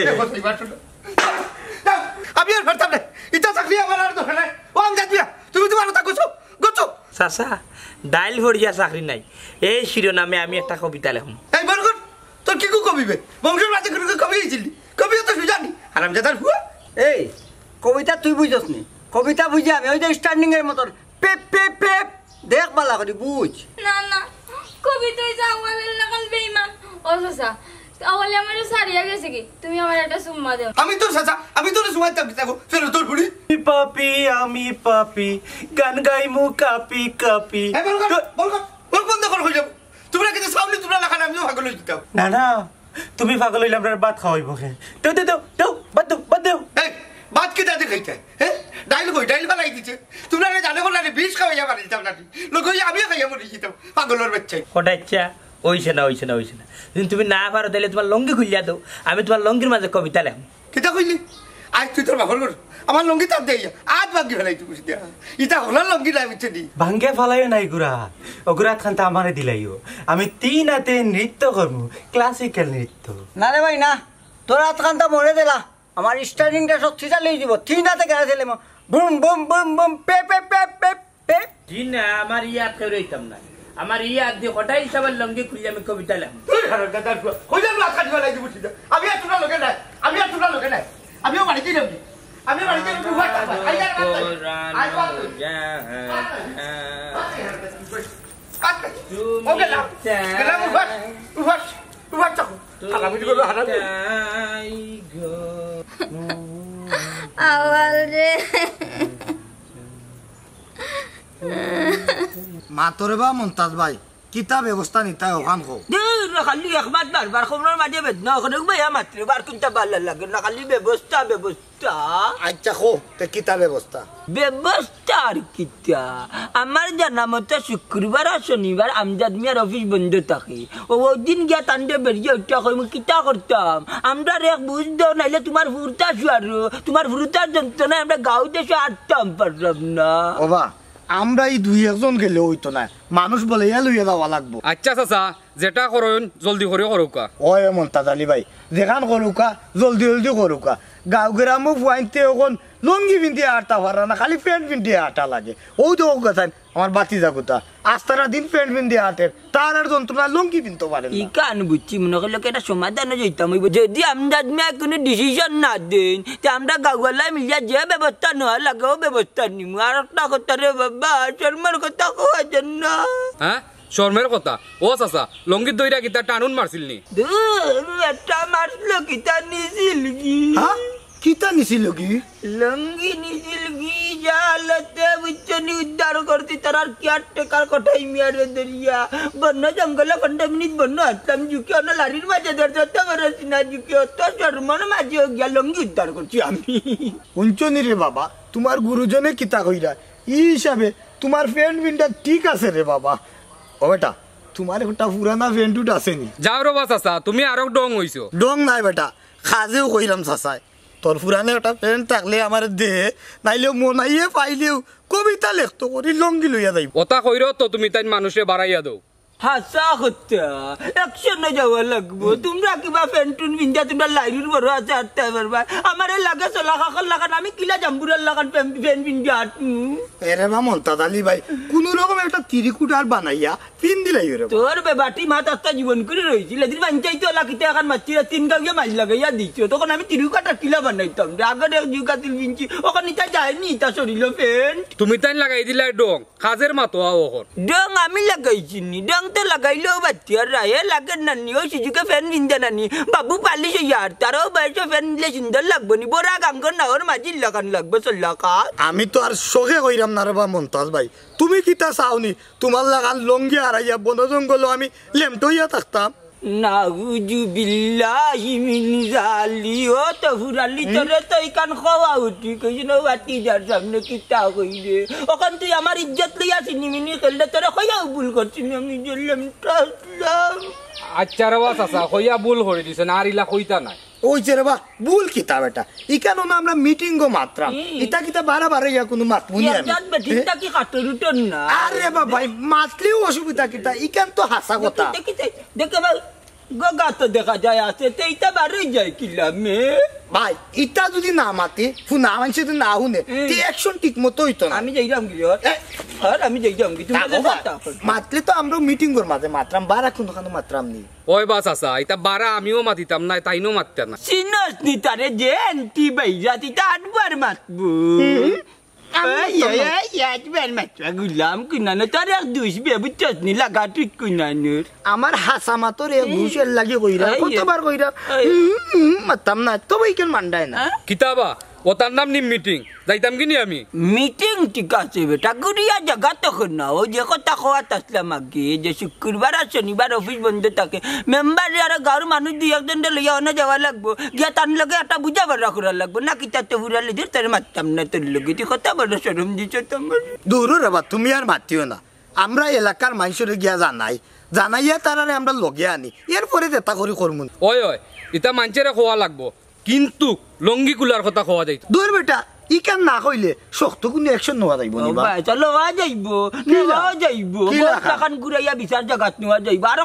Speaker 1: দেখো চাইবা ছুটা আমি আর ফেরতাম না ইটা চাকরি আমার আর দরকার নাই ও আমি যাচ্ছি তুমি তোমার কথা গোছো গোছো
Speaker 4: চাচা ডাইল ভরিয়া চাকরি নাই এই শিরোনামে আমি একটা কবিতা লেখম
Speaker 1: এই বরকত তোর কি কবিবে বংশের মাঝে কোনো কবি হয়েছিলি কবি তো সুজানি আরাম জাদার হুয়া
Speaker 3: এই কবিতা তুই বুঝছ নি কবিতা বুঝি আমি ওই যে স্ট্যান্ডিং এর মতন পেপ পেপ পেপ দেখ বালা করি বুঝ
Speaker 2: না না কবিতা যা আওয়ালের লাগান বেঈমান ও চাচা আওয়ালে আমার সারিয়া গেছে কি তুমি আমার একটা সুম্মা দাও
Speaker 1: আমি তো চাচা আমি তো সুমাইতাম দেখো ফেরো তোর বুড়ি
Speaker 5: পাপি আমি পাপি গান গাইমু কাপি কাপি
Speaker 1: এই বলকত বল বন্ধ কর হই যাব তোমরা কিন্তু সামনে তোমরা লাগান আমিও ভাগল হই দিতাম
Speaker 5: না না তুমি পাগল হইলে আপনার ভাত খাওয়াইব কে দেও দেও দেও বাদ দেও
Speaker 1: এই বাত কি দাদি খাইতে হ্যাঁ ডাইল বালাই দিছে তোমরা জানো না বিষ খাওয়াইয়া পারি দিতাম না লোক আমিও খাইয়া মরে যেতাম পাগলের বাচ্চাই
Speaker 4: কটাচ্ছা ওইছে না যদি তুমি না পারো তাহলে তোমার লঙ্গি খুলিয়া দাও আমি তোমার লঙ্গির মাঝে কবিতা লেখম
Speaker 1: কিতা কইলি আজ তুই তোর বাপর কর আমার লঙ্গি তার দেই আজ ভাঙ্গি ফেলাই তুই বুঝি দিয়া ইটা হলার লঙ্গি নাই বুঝছে দি
Speaker 5: ভাঙ্গে ফালাইও নাই গুড়া ওগুরা খানটা আমারে দিলাইও আমি 3 হাতে নৃত্য করবো ক্লাসিক্যাল নৃত্য
Speaker 3: না রে ভাই না তোর হাতখানটা মরে দিলা আমার স্টার্টিংটা শক্তি চালিয়ে দিব 3 হাতে গেছে ছেলে বুম বুম বুম বুম পে পে পে পে পে
Speaker 4: জি না আমার ইয়াদ কেউ রইতাম না আমার ইয়াদ দিয়ে কটাই সবার লঙ্গি খুলিয়া আমি কবিতা লেখম
Speaker 1: তুই হারাম দাদার কইলাম না কাটি ফেলাই দি বুঝি আমি আর তোরা লোকে নাই আমিও বাড়িতে যাবি আমি বাড়িতে যাবি উঠা আইয়ার বাদ ওকে না গেলাম উঠা চাকু হারামি গলো হারামি
Speaker 2: আওয়াল রে
Speaker 7: মাতরে বা মন্তাজ ভাই কিতা ব্যবস্থা নিতা ওখান খো
Speaker 3: খালি একবার বারবার খবরের মাঝে বেদনা ওখানে ভাইয়া মাত্র বার কোনটা ভালো লাগে না খালি ব্যবস্থা
Speaker 7: আচ্ছা খো তে কিতা ব্যবস্থা
Speaker 3: ব্যবস্থা আর কিতা আমার জানা মতো শুক্রবার আর শনিবার আমজাদ মিয়ার অফিস বন্ধ থাকে ওই দিন গিয়া তান্ডে বেরিয়ে উঠা কই কিতা করতাম আমরা রেখ বুঝ দাও নাইলে তোমার ফুরতা শুয়ারো তোমার ফুরতার যন্ত্রণায় আমরা গাঁও দেশে আটতাম পারলাম না
Speaker 7: ওবা আমরা এই 2-1 গেলে হইতো না মানুষ বলে লইয়া যাওয়া লাগবো
Speaker 8: আচ্ছা চাচা যেটা করুন জলদি করে করুকা
Speaker 7: ওই মন্তাজ আলী ভাই যেখান করুকা জলদি করুকা গাঁও গ্রামও ফুয়াইতে এখন লঙ্গি পিন্ধিয়ে আটটা পারা না খালি প্যান্ট পিন্ধিয়ে আটা লাগে ওই তো কথা আমার বাতি জাগুতা আস্তারা দিন প্যান্ট পিন্ধিয়ে আটের তার আর যন্ত্রণা লঙ্গি পিনতে পারে
Speaker 3: ই কান বুঝছি মনে করলে একটা সমাধান যেতাম যদি আমজাদ মিয়া কোনো ডিসিশন না দেন তা আমরা গাঁওয়ালা মিলিয়া যে ব্যবস্থা নেওয়া লাগেও ব্যবস্থা নিব আর একটা কথা রে বাবা শর্মার কথা কোয়া জন্য
Speaker 8: হ্যাঁ শর্মের কথা ও চাচা লঙ্গির দইরা কিতা টানুন মারছিল নি
Speaker 3: একটা মারলো কিতা নিছিল কি
Speaker 7: কিতা নিছিল কি
Speaker 3: লঙ্গি নিছিল কি জালতে বুঝছনি উদ্ধার করতে তার কেয়ার টেকার কোঠাই মিয়ারে দরিয়া বন্য জঙ্গলে 15 মিনিট বন্য আসলাম ঝুঁকে অন্য লারির মাঝে ধরতে পারছি না ঝুঁকে অত শর্মার মাঝে গিয়া লঙ্গি উদ্ধার করছি আমি
Speaker 7: উঞ্চনি রে বাবা তোমার গুরুজনে কিতা কইরা ই হিসাবে তোমার ফ্রেন্ড বিনটা ঠিক আছে রে বাবা ও বেটা তোমার একটা পুরানা ফ্রেন্ড টুট আসেনি
Speaker 8: যাও রবা চাচা তুমি আরো ডং হইছো
Speaker 7: ডং নাই বেটা খাজেও কইলাম চাচাই তোর পুরানো একটা ফ্রেন্ড থাকলে আমার দে নাইলেও মনাইয়ে পাইলেও কবিতা লেখতো করি লঙ্গি লইয়া যাইব
Speaker 8: ওটা কইর তো তুমি তাই মানুষে বাড়াইয়া দাও
Speaker 3: হাসা হত্যা একশনে যাওয়া লাগবো তোমরা কিবা ফ্যান্টুন বিন্দা তোমরা লাইনের বড় আছে আটতে পারবা আমার লাগে চলা কাকর লাগান আমি কিলা জাম্বুরের লাগান ফ্যান বিন্দা আটু
Speaker 7: এরে বা মন্তাজ আলী ভাই কোন রকম একটা তিরিকুটার বানাইয়া পিন দিলাই রে
Speaker 3: তোর বেবাটি মাত আস্তা জীবন করে রয়েছিল এদিন পঞ্চায়েত লাকিতে এখন মাছি 3 গাঁয়ে মাছ লাগাইয়া দিচ্ছ তখন আমি তিরিকাটা কিলা বানাইতাম আগের এক জুকাতিল বিঞ্চি ওখানে ইটা যায়নি ইটা সরিল ফ্যান্ট
Speaker 8: তুমি তাই লাগাই দিলাই ডং কাজের মাতো ওখন
Speaker 3: ডং আমি লাগাইছি নি ডং তো লাগাইলেও বাচ্চি আর রায়ে লাগে নানি ওই সুযোগে ফ্যান বিন্দা নানি বাবু পালিস ইয়ার তারও বয়সে ফ্যান দিলে সুন্দর লাগবো নি বড়া গাঙ্গর নাওর মাঝি লাগান লাগবে চল্লাকা
Speaker 7: আমি তো আর শোকে কইরাম না রে বা মন্তাজ ভাই তুমি কিতা চাওনি তোমার লাগান লঙ্গি হারাইয়া বন জঙ্গল আমি লেমটইয়া থাকতাম
Speaker 3: নাউজু বিল্লাহি মিন জালি ও তো হুরালি তোরে তো ইকান খাওয়া উঠি কইনো বাতি যার সামনে কিতা কইরে ওখান তুই আমার ইজ্জত লইয়া চিনিমিনি খেললে তোরে কইয়া ভুল করছিস আমি জেলাম টাসলাম
Speaker 10: আচ্ছা রে বাস আসা কইয়া ভুল করে দিছে না আর ইলা কইতা নাই
Speaker 7: ওইছে রে বা ভুল কিতা বেটা ইকানো না আমরা মিটিং গো মাত্রাম ইতা কিতা বারে ইয়া কোনো মাতবুনি আমি
Speaker 3: ইয়ার বেঠিটা কি কাটর উঠন না
Speaker 7: আরে বাবা মাতলেও অসুবিধা কিতা ইকান তো হাসা কথা
Speaker 3: দেখে ভাই গগা তো দেখা যায় আছে তো এইটা বারে যায় কিলামে
Speaker 7: ভাই ইটা যদি না মাতে ফুনা মানছে তো না হুনে তে অ্যাকশন ঠিক মতো হইতো না
Speaker 3: আমি যাইরাম কি আর আমি যাইরাম কি তুমি
Speaker 7: মাতলে তো আমরা মিটিং কর মাঝে মাত্রাম বারা কোন দোকানে মাত্রাম নি
Speaker 10: ওই বাস আসা এটা বারা আমিও মাতিতাম না তাইনো মাততে না
Speaker 3: সিনস নি তারে যে এন্টি বাইরা তিতা আটবার মাতবো গুলাম কুনানো তার এক দুইশ বেবু চটনি লাগা ঠিক কুনানোর
Speaker 7: আমার হাসা মাতর এক দুইশের লাগে কইরা কতবার কইরা মাতাম না তবে কেন মান্ডায় না
Speaker 10: কিতাবা ওটার নাম নি মিটিং যাইতাম কি নি আমি
Speaker 3: মিটিং ঠিক আছে বেটা গুড়িয়া জায়গা তখন না ও যে কথা খাওয়া আসলাম আগে যে শুক্রবার আর শনিবার অফিস বন্ধ থাকে মেম্বার আর গাঁর মানুষ দুই একজন লইয়া অন্য যাওয়া লাগবো গিয়া তার লগে একটা বুঝা বাড়া করা লাগবো না কি তাতে হুরালে দিয়ে তার মারতাম না তোর লগে তুই কথা বড় সরম দিছ তোমার
Speaker 7: দূর রে তুমি আর মাতিও না আমরা এলাকার মানুষের গিয়া জানাইয়া তারারে আমরা লগে আনি এরপরে দেতা করি করমু
Speaker 10: ওই এটা মানছেরে খোয়া লাগবো কিন্তু লঙ্গি কুলার কথা খোয়া যাইতো
Speaker 7: দূর বেটা ইকান না কইলে শক্ত কোনো অ্যাকশন নেওয়া যাইব নি বা
Speaker 3: চলো যাইবো লাখান ঘুরাইয়া বিচার জায়গাত নেওয়া যাইব আর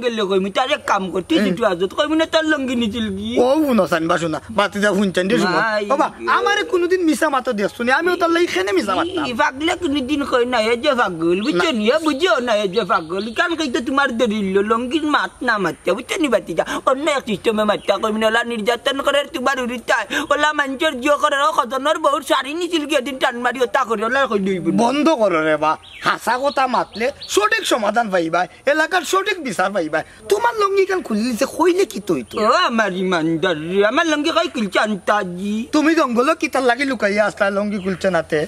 Speaker 3: গেলে কইমি তার এক কাম করতে দিতু আজত কইমি না তোর লঙ্গি নিছিল কি
Speaker 7: ও নসান বাসু না বাতি যা হুনচান দিয়ে শুনো বাবা আমারে কোনদিন মিছা মাতো দেখছ নি আমিও তোর লাগি খেনে মিছা মারতাম
Speaker 3: পাগলে কোনদিন কই না এ যে পাগল বুঝছো নি বুঝিও না এ যে পাগল কান কইতে তোমার দরিল লঙ্গির মাত না মারতে বুঝছো নি বাতি যা অন্য এক সিস্টেমে মারতে কইমি না নির্যাতন করে তোমার উড়িতায় ওলা মানুষের জিও করে খতনের বহুত সারি নিছিল কি এদিন টান মারি ওটা করে ওলা কই দিই
Speaker 7: বন্ধ করো রে বা হাসা কথা মাতলে সঠিক সমাধান পাইবা এলাকার সঠিক বিচার পাইবা তোমার লঙ্গি কান খুলিছে কইলে কি তইতো
Speaker 3: ও আমার ইমানদার আমার লঙ্গি কই কুলছে আন্তাজি
Speaker 7: তুমি জঙ্গল কি তার লাগি লুকাইয়া আসলা লঙ্গি কুলছে নাতে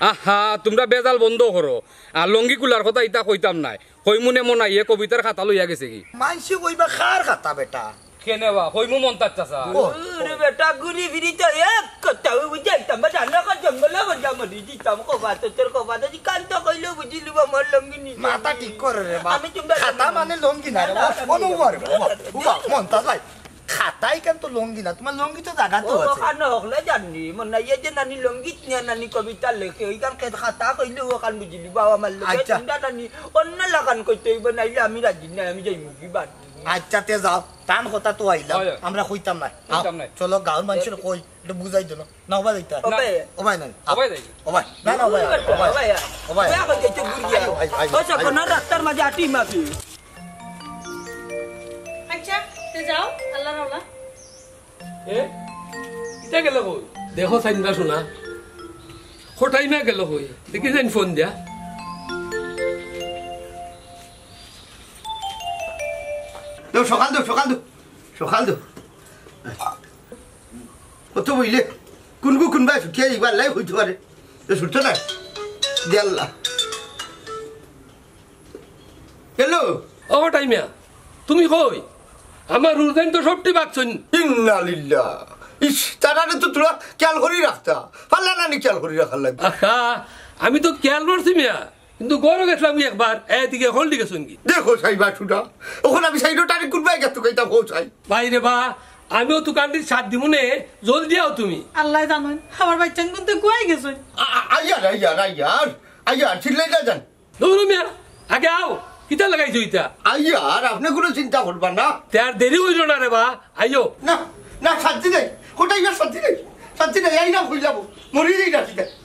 Speaker 10: আহা তোমরা বেজাল বন্ধ করো আর লঙ্গি কুলার কথা ইটা কইতাম নাই কইমুনে মন আইয়ে কবিতার খাতা লইয়া গেছে কি
Speaker 7: মানসি কইবা খার খাতা বেটা
Speaker 10: কেনেবা কইমু মন তাচ্ছা
Speaker 3: ওরে বেটা গুরি ফিরি তো এক কথা বুঝাইতাম বা জানা কা জঙ্গলে বজা মরি দিতাম কো বাত তোর কো বাত দি কান্ত কইলো বুঝিলি বা মোর লঙ্গি নি
Speaker 7: মাথা ঠিক করে রে বা
Speaker 3: আমি তোমরা
Speaker 7: খাতা মানে লঙ্গি না রে অনু করে বাবা মন তা যাই খাতাই কেন তো লঙ্গি না তোমার লঙ্গি তো জায়গা তো আছে
Speaker 3: ওখানে হকলে জানি মন না যে নানি লঙ্গি নিয়া নানি কবিতা লেখে ওইখান খাতা কইলো ওখান বুঝিলি বাবা আমার লগে চিন্তা নানি অন্য লাগান কইতে হইব নাইলে আমি রাজি না আমি যাই মুগি বাদ
Speaker 7: আচ্ছা তে যাও টান কথা তো আইলাম আমরা কইতাম না চলো গাঁর মানুষের কই এটা বুঝাই দিল না ওবা যাইতা ও ভাই না ও ভাই না না ও ভাই
Speaker 3: ওসা কোন রাস্তার মাঝে আটি মাফি
Speaker 11: আচ্ছা তে যাও আল্লাহ রাওলা
Speaker 6: এটা গেল কই দেখো সাইনবা শোনা খোটাই না গেল কই দেখি যাই ফোন দিয়া
Speaker 1: সকাল দো কত বইলে কোনবা শুকিয়ে এবার লাই হইতে পারে শুনছো না দেয়াল্লা হ্যালো
Speaker 6: ও টাইমিয়া তুমি কই আমার রুলদান তো সবটি বাকছন
Speaker 1: ইন্নালিল্লাহ ইস তারারে তো তোরা খেয়াল করি রাখতা পারলা না নি খেয়াল করি রাখার লাগবে
Speaker 6: আমি তো খেয়াল করছি মিয়া কিন্তু গরো গেছিলাম একবার এদিকে হল দিকে শুনকি
Speaker 1: দেখো সাইবা শুনা ওখানে আমি সাইডো টারি কুরবাই গেছো কইতা পৌঁছাই
Speaker 6: বাইরে বা আমিও তো কান্দির সাত দিমুনে জলদি আও তুমি
Speaker 11: আল্লাহ জানেন আমার বাচ্চান কিন্তু কই গেছই
Speaker 1: আইয়ার চিল্লাই না যান
Speaker 6: দৌড় মিয়া আগে আও কিতা লাগাইছো ইটা
Speaker 1: আইয়ার আপনি কোনো চিন্তা করবা না
Speaker 6: তার দেরি হইল না রে বা আইও
Speaker 1: না না শান্তি নেই কোটাই না শান্তি নেই এই না ভুল যাবো মরি যাই না ঠিক আছে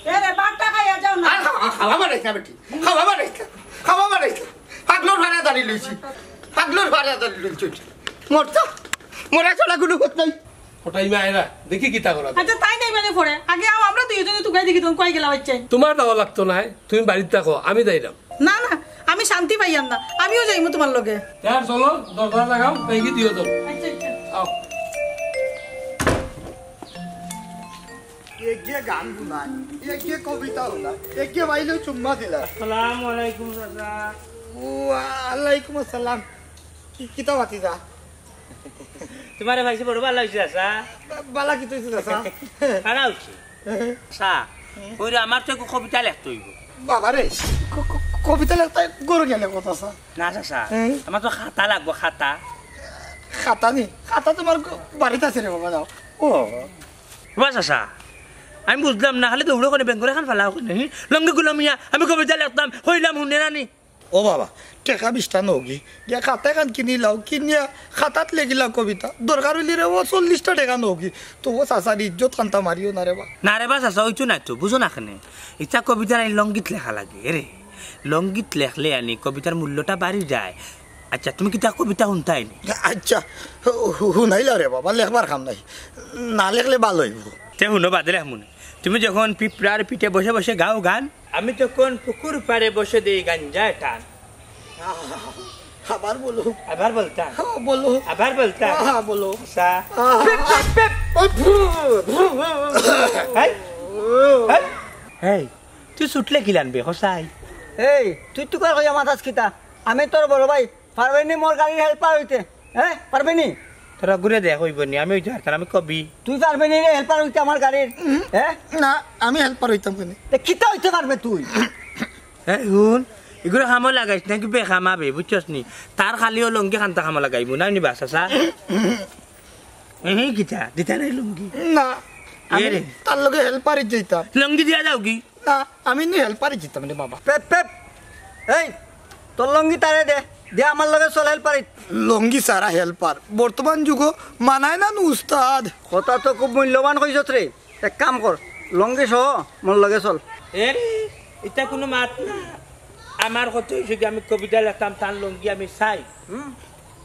Speaker 11: এরে বাটটা খাইয়া যাও না
Speaker 1: খাওয়া বানাইছা বেটি খাওয়া বানাইছা পাগলোর ভাড়া দাঁড়িয়ে লইছি মরা চলা কোনো কথা নাই
Speaker 6: ওটাই মায়েরা দেখি কিতা করা
Speaker 11: আচ্ছা তাই নাই মানে পড়ে আগে আও আমরা দুইজনে তুকাই দেখি তুমি কই গেলা বাচ্চা
Speaker 6: তোমার দাও লাগতো না তুমি বাড়িতে থাকো আমি যাইলাম
Speaker 11: না না আমি শান্তি পাইয়াম না আমিও যাইমু তোমার লগে
Speaker 6: তার চলো দরজা লাগাও দেখি দিও তো
Speaker 11: আচ্ছা আচ্ছা
Speaker 6: আও
Speaker 7: এগিয়ে গান গুনাই এগিয়ে কবিতা হলা এগিয়ে বাইলে চুম্মা দিলা
Speaker 8: আসসালামু আলাইকুম চাচা
Speaker 7: ওয়ালাইকুম আসসালাম কিতা বাতি যা
Speaker 4: তোমারে ভাইছে বড় ভালো হইছে আসা
Speaker 7: বালা কি তুই আসা
Speaker 4: খানা হচ্ছে সা ওই আমার তো কবিতা লিখতে হইব
Speaker 7: বাবা রে কবিতা লিখতে গরু গেলে কথা স্যার
Speaker 4: না সা আমার তো খাতা লাগবো খাতা
Speaker 7: খাতা নি খাতা তোমার বাড়িতে আছে রে বাবা যাও ও
Speaker 4: বাস আসা আমি বুঝলাম না খালি দৌড়ো করে ব্যাংক করে খান ফেলা লঙ্গে গুলো মিয়া আমি কবিতা লিখতাম হইলাম শুনে নানি
Speaker 7: ও বাবা টেকা বিশটা নগি গিয়া খাতা খান কিনি লাও কিনিয়া খাতাত লেগিলা কবিতা দরকার হইলি রে ও 40টা টাকা নগি তো ও চাচার ইজ্জত কান্তা মারিও না রে বা
Speaker 4: না রে বাস আসা ওইটো নাই তো বুঝো না খানে ইচ্ছা কবিতা নাই লঙ্গিত লেখা লাগে রে লঙ্গিত লেখলে আনি কবিতার মূল্যটা বাড়ি যায় আচ্ছা তুমি কি তা কবিতা শুনতাই
Speaker 7: আচ্ছা শুনাইলা রে বাবা লেখবার কাম নাই না লেখলে ভালো হইব
Speaker 4: তে শুনো বাদে লেখমুনে তুমি যখন পিঁপড়ার পিঠে বসে বসে গাও গান আমি তখন পুকুর পাড়ে বসে দিই গাঞ্জায় টান
Speaker 7: আবার বলো
Speaker 4: আবার বলতা
Speaker 7: বলো
Speaker 4: আবার বলতা
Speaker 7: বলো
Speaker 4: সা এই তুই ছুটলে কি লানবে হসাই
Speaker 12: এই তুই তো কই মাথাস কিতা আমি তোর বড় ভাই পারবেনি মোর গাড়ির হেল্পার হইতে হ্যাঁ পারবেনি
Speaker 4: তোরা ঘুরে দেখ হইব নি আমি হইতে পারতাম আমি কবি
Speaker 12: তুই পারবেনি রে হেল্পার হইতে আমার গাড়ির হ্যাঁ
Speaker 7: না আমি হেল্পার হইতাম কেন
Speaker 12: কিতা হইতে পারবে তুই
Speaker 4: এই হুন এগুলো খামো লাগাইছ নাকি বেখামাবে বুঝছস নি তার খালিও লঙ্গি খান্তা খামো লাগাইব না নি বাসা সা এই কিতা দিতা নাই লঙ্গি
Speaker 7: না আমি তার লগে হেল্পারে যাইতাম
Speaker 4: লঙ্গি দিয়া যাও কি
Speaker 7: না আমি নি হেল্পারে যেতাম রে বাবা
Speaker 12: পেপ পেপ এই তোর লঙ্গি তারে দে দে আমার লগে চল হেল্পার
Speaker 7: লঙ্গি সারা হেল্পার বর্তমান যুগ মানায় না উস্তাদ
Speaker 12: কথা তো খুব মূল্যবান কইছত রে এক কাম কর লঙ্গি সহ মোর লগে চল
Speaker 4: এ এটা কোনো মাত না আমার কথা হইছে কি আমি কবিতা লিখতাম তার লঙ্গি আমি চাই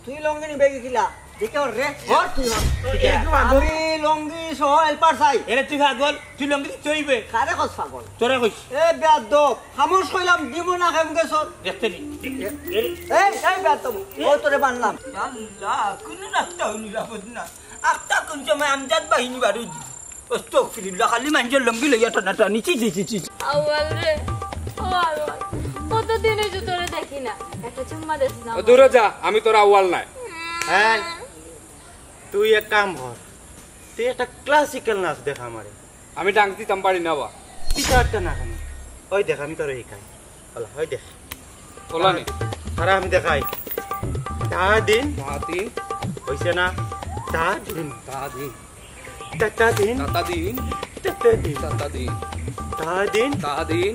Speaker 12: তুই লঙ্গি নিবে গেছিলা দেখে রে হর তুই আমি লঙ্গি সহ হেল্পার চাই
Speaker 4: এরে তুই পাগল তুই লঙ্গি চইবে
Speaker 12: কারে কস পাগল
Speaker 4: তোরা কইস
Speaker 12: এ বেয়াদ খামোশ কইলাম দিব না খামগে সর
Speaker 4: দেখতে নি
Speaker 12: এই বেয়াদ ও তোরে বানলাম
Speaker 3: আল্লাহ কোনো রাস্তা নিরাপদ না আত্মা কোন সময় আমজাদ বাহিনী বারু আস্তাগফিরুল্লাহ খালি মানুষের লঙ্গি লইয়া টানাটানি চি
Speaker 2: আউয়াল রে ও আউয়াল কতদিন হইছে তোরে দেখি না একটা চুম্মা দিস না
Speaker 10: দূরে যা আমি তোর আউয়াল নাই
Speaker 5: হ্যাঁ তুই এক কাম কর তুই একটা ক্লাসিক্যাল নাচ দেখা আমারে
Speaker 10: আমি ডাং দিতাম পারি না বা
Speaker 5: পিছারটা না খানি ওই দেখ আমি তোর শিখাই বলা ওই দেখ
Speaker 10: বলা নি
Speaker 5: তারা আমি দেখাই তা দিন হইছে না তা দিন তা দিন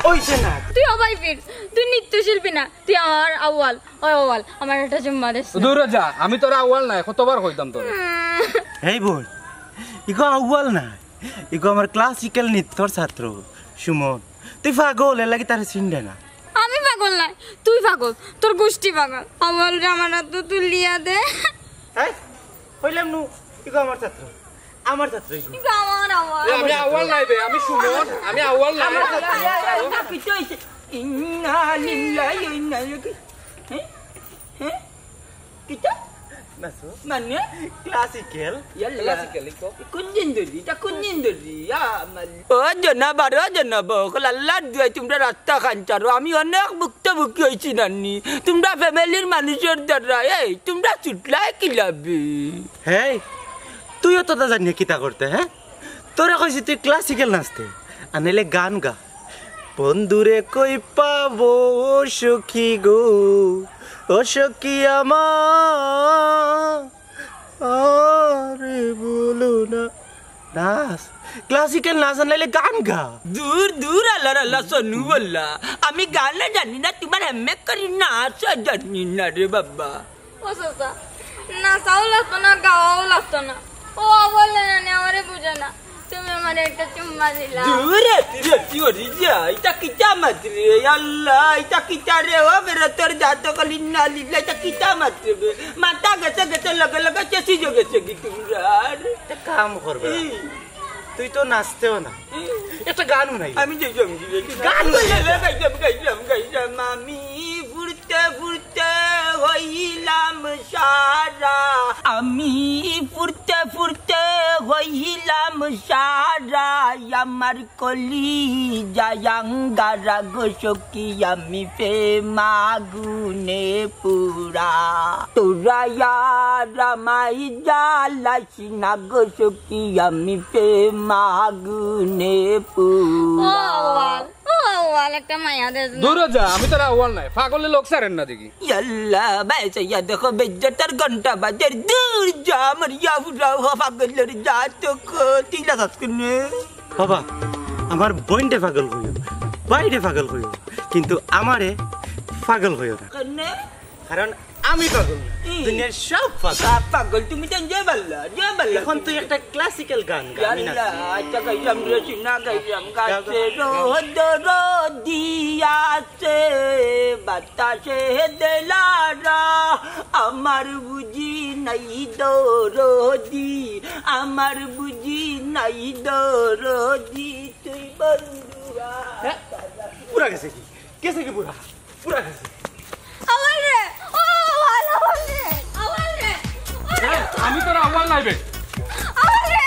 Speaker 5: হইছে না
Speaker 2: তুই অবাই ফির তুই নৃত্যশিল্পী না তুই আমার আউয়াল ওই আউয়াল আমার একটা চুম্মা দিস
Speaker 10: দূরে যা আমি তোর আউয়াল নাই কতবার কইতাম তোর
Speaker 5: এই বোন ইগো আউয়াল না ইগো আমার ক্লাসিক্যাল নৃত্যর ছাত্র সুমন তুই পাগল এর লাগি তার চিনবে না
Speaker 2: আমি পাগল নাই তুই পাগল তোর গোষ্ঠী পাগল আউয়াল রে আমার হাত তুই লিয়া দে
Speaker 5: এই কইলাম নু ইগো আমার ছাত্র ইগো
Speaker 2: আমার আউয়াল
Speaker 10: আমি আউয়াল নাই বে আমি সুমন আমি আউয়াল নাই
Speaker 3: কিছু হইছে ইন্না লিল্লাহি ওয়া ইন্না ইলাইহি হ্যাঁ কিটা
Speaker 5: নাসো
Speaker 3: মানে
Speaker 5: ক্লাসিক্যাল
Speaker 3: কুঞ্জিন দরি আমাল ও জনাব আল্লাহ দুয়াই তোমরা রাস্তা খাঞ্চারো আমি অনেক ভুক্তভোগী হয়েছি নানি তোমরা ফ্যামিলির মানুষের দ্বারা এই তোমরা ছুটলাই কি লাভি
Speaker 5: হ্যাঁ তুইও তো জানিয়ে কিতা করতে হ্যাঁ তোরা কইছি তুই ক্লাসিক্যাল নাচতে আনেলে গান গা বন্ধুরে কই পাবো সখী গো ও সখী আমার আরে বলো না নাচ ক্লাসিক্যাল নাচ আনলে গান গা
Speaker 3: দূর আল্লাহ সোনু বললা আমি গান জানি না তোমার এমএ করি নাচ জানি না রে বাবা
Speaker 2: ও সসা নাচাও লাগতো না গাওয়াও লাগতো না ও বললে না আমারে বুঝে না তুমি আমার একটা চুম্মা দিলা
Speaker 3: দূরে যা এটা কিটা মাত্রে আল্লাহ এটা কিটা রে ও মেরে তোর জাত কলি না লিলা এটা কিটা মাত্রে মাথা গেছে লগে চেষ্টি গেছে কি তোমরা
Speaker 5: কাম করবে তুই তো নাচতেও না একটা গানও নাই
Speaker 3: আমি যে গান গাইলাম আমি ফুরতে হইলাম সারা আমি ফুরতে ফুরতে হইলাম সারা আমার কলি জায়াঙ্গারা গোসকি আমি প্রেমাগুনে পুরা তোরা রামাই জ্বালাস না গোসকি আমি প্রেমাগুনে পুরা
Speaker 2: একটা মায়া দে
Speaker 10: দূরে যা আমি তোরা আওয়াল নাই পাগলের লোক সারেন না দেখি
Speaker 3: ইয়াল্লা বাইসা ইয়া দেখো বেজ্জতার ঘন্টা বাজার দূর যা আমার ইয়াফুরাও পাগলের যা তো তিলা সাসকুনে
Speaker 5: বাবা আমার বোনটা পাগল হইও বাইরে পাগল হইও কিন্তু আমারে পাগল হইও না কারণ আমি পাগল দুনিয়ার সব
Speaker 3: পাগল তুমি তো যে বললা
Speaker 5: এখন তুই একটা ক্লাসিক্যাল গান গাবি না
Speaker 3: আচ্ছা গাইলাম রে সিনা গাইলাম গাছে রোদ রোদিয়াছে বাতাসে দেলারা আমার বুঝি নাই দরদি আমার বুঝি নাই দরদি তুই বন্ধুরা
Speaker 5: পুরা গেছে কি কেসে কি পুরা পুরা গেছে
Speaker 2: আওয়াল রে ও আওয়াল রে আওয়াল রে
Speaker 10: আমি তোরা আওয়াল নাইবে
Speaker 2: আওয়াল রে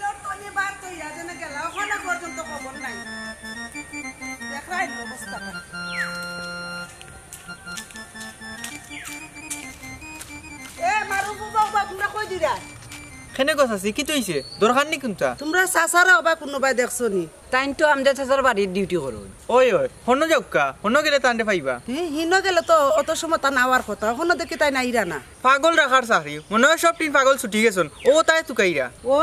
Speaker 11: লোক কোনি বার তো ইয়া জানা গেল ওখানে পর্যন্ত খবর নাই দেখাই অবস্থা এ মারু বাবা তোমরা কই দিরা
Speaker 8: খেনে কথা আছে কি তৈছে দরকার নি কোনটা
Speaker 11: তোমরা সাসারা অবা কোনোবাই দেখছো নি
Speaker 12: তাইন তো আমদের চাচার বাড়ির ডিউটি করো
Speaker 8: ওই হন্ন যাওকা হন্ন গেলে তান্ডে পাইবা
Speaker 11: হিনো গেলে তো অত সময় তা নাওয়ার কথা ওখানে দেখি তাই নাইরা না
Speaker 8: পাগল রাখার চাকরি মনে হয় সব টিন পাগল ছুটি গেছন ও তাই তুকাইরা
Speaker 11: ও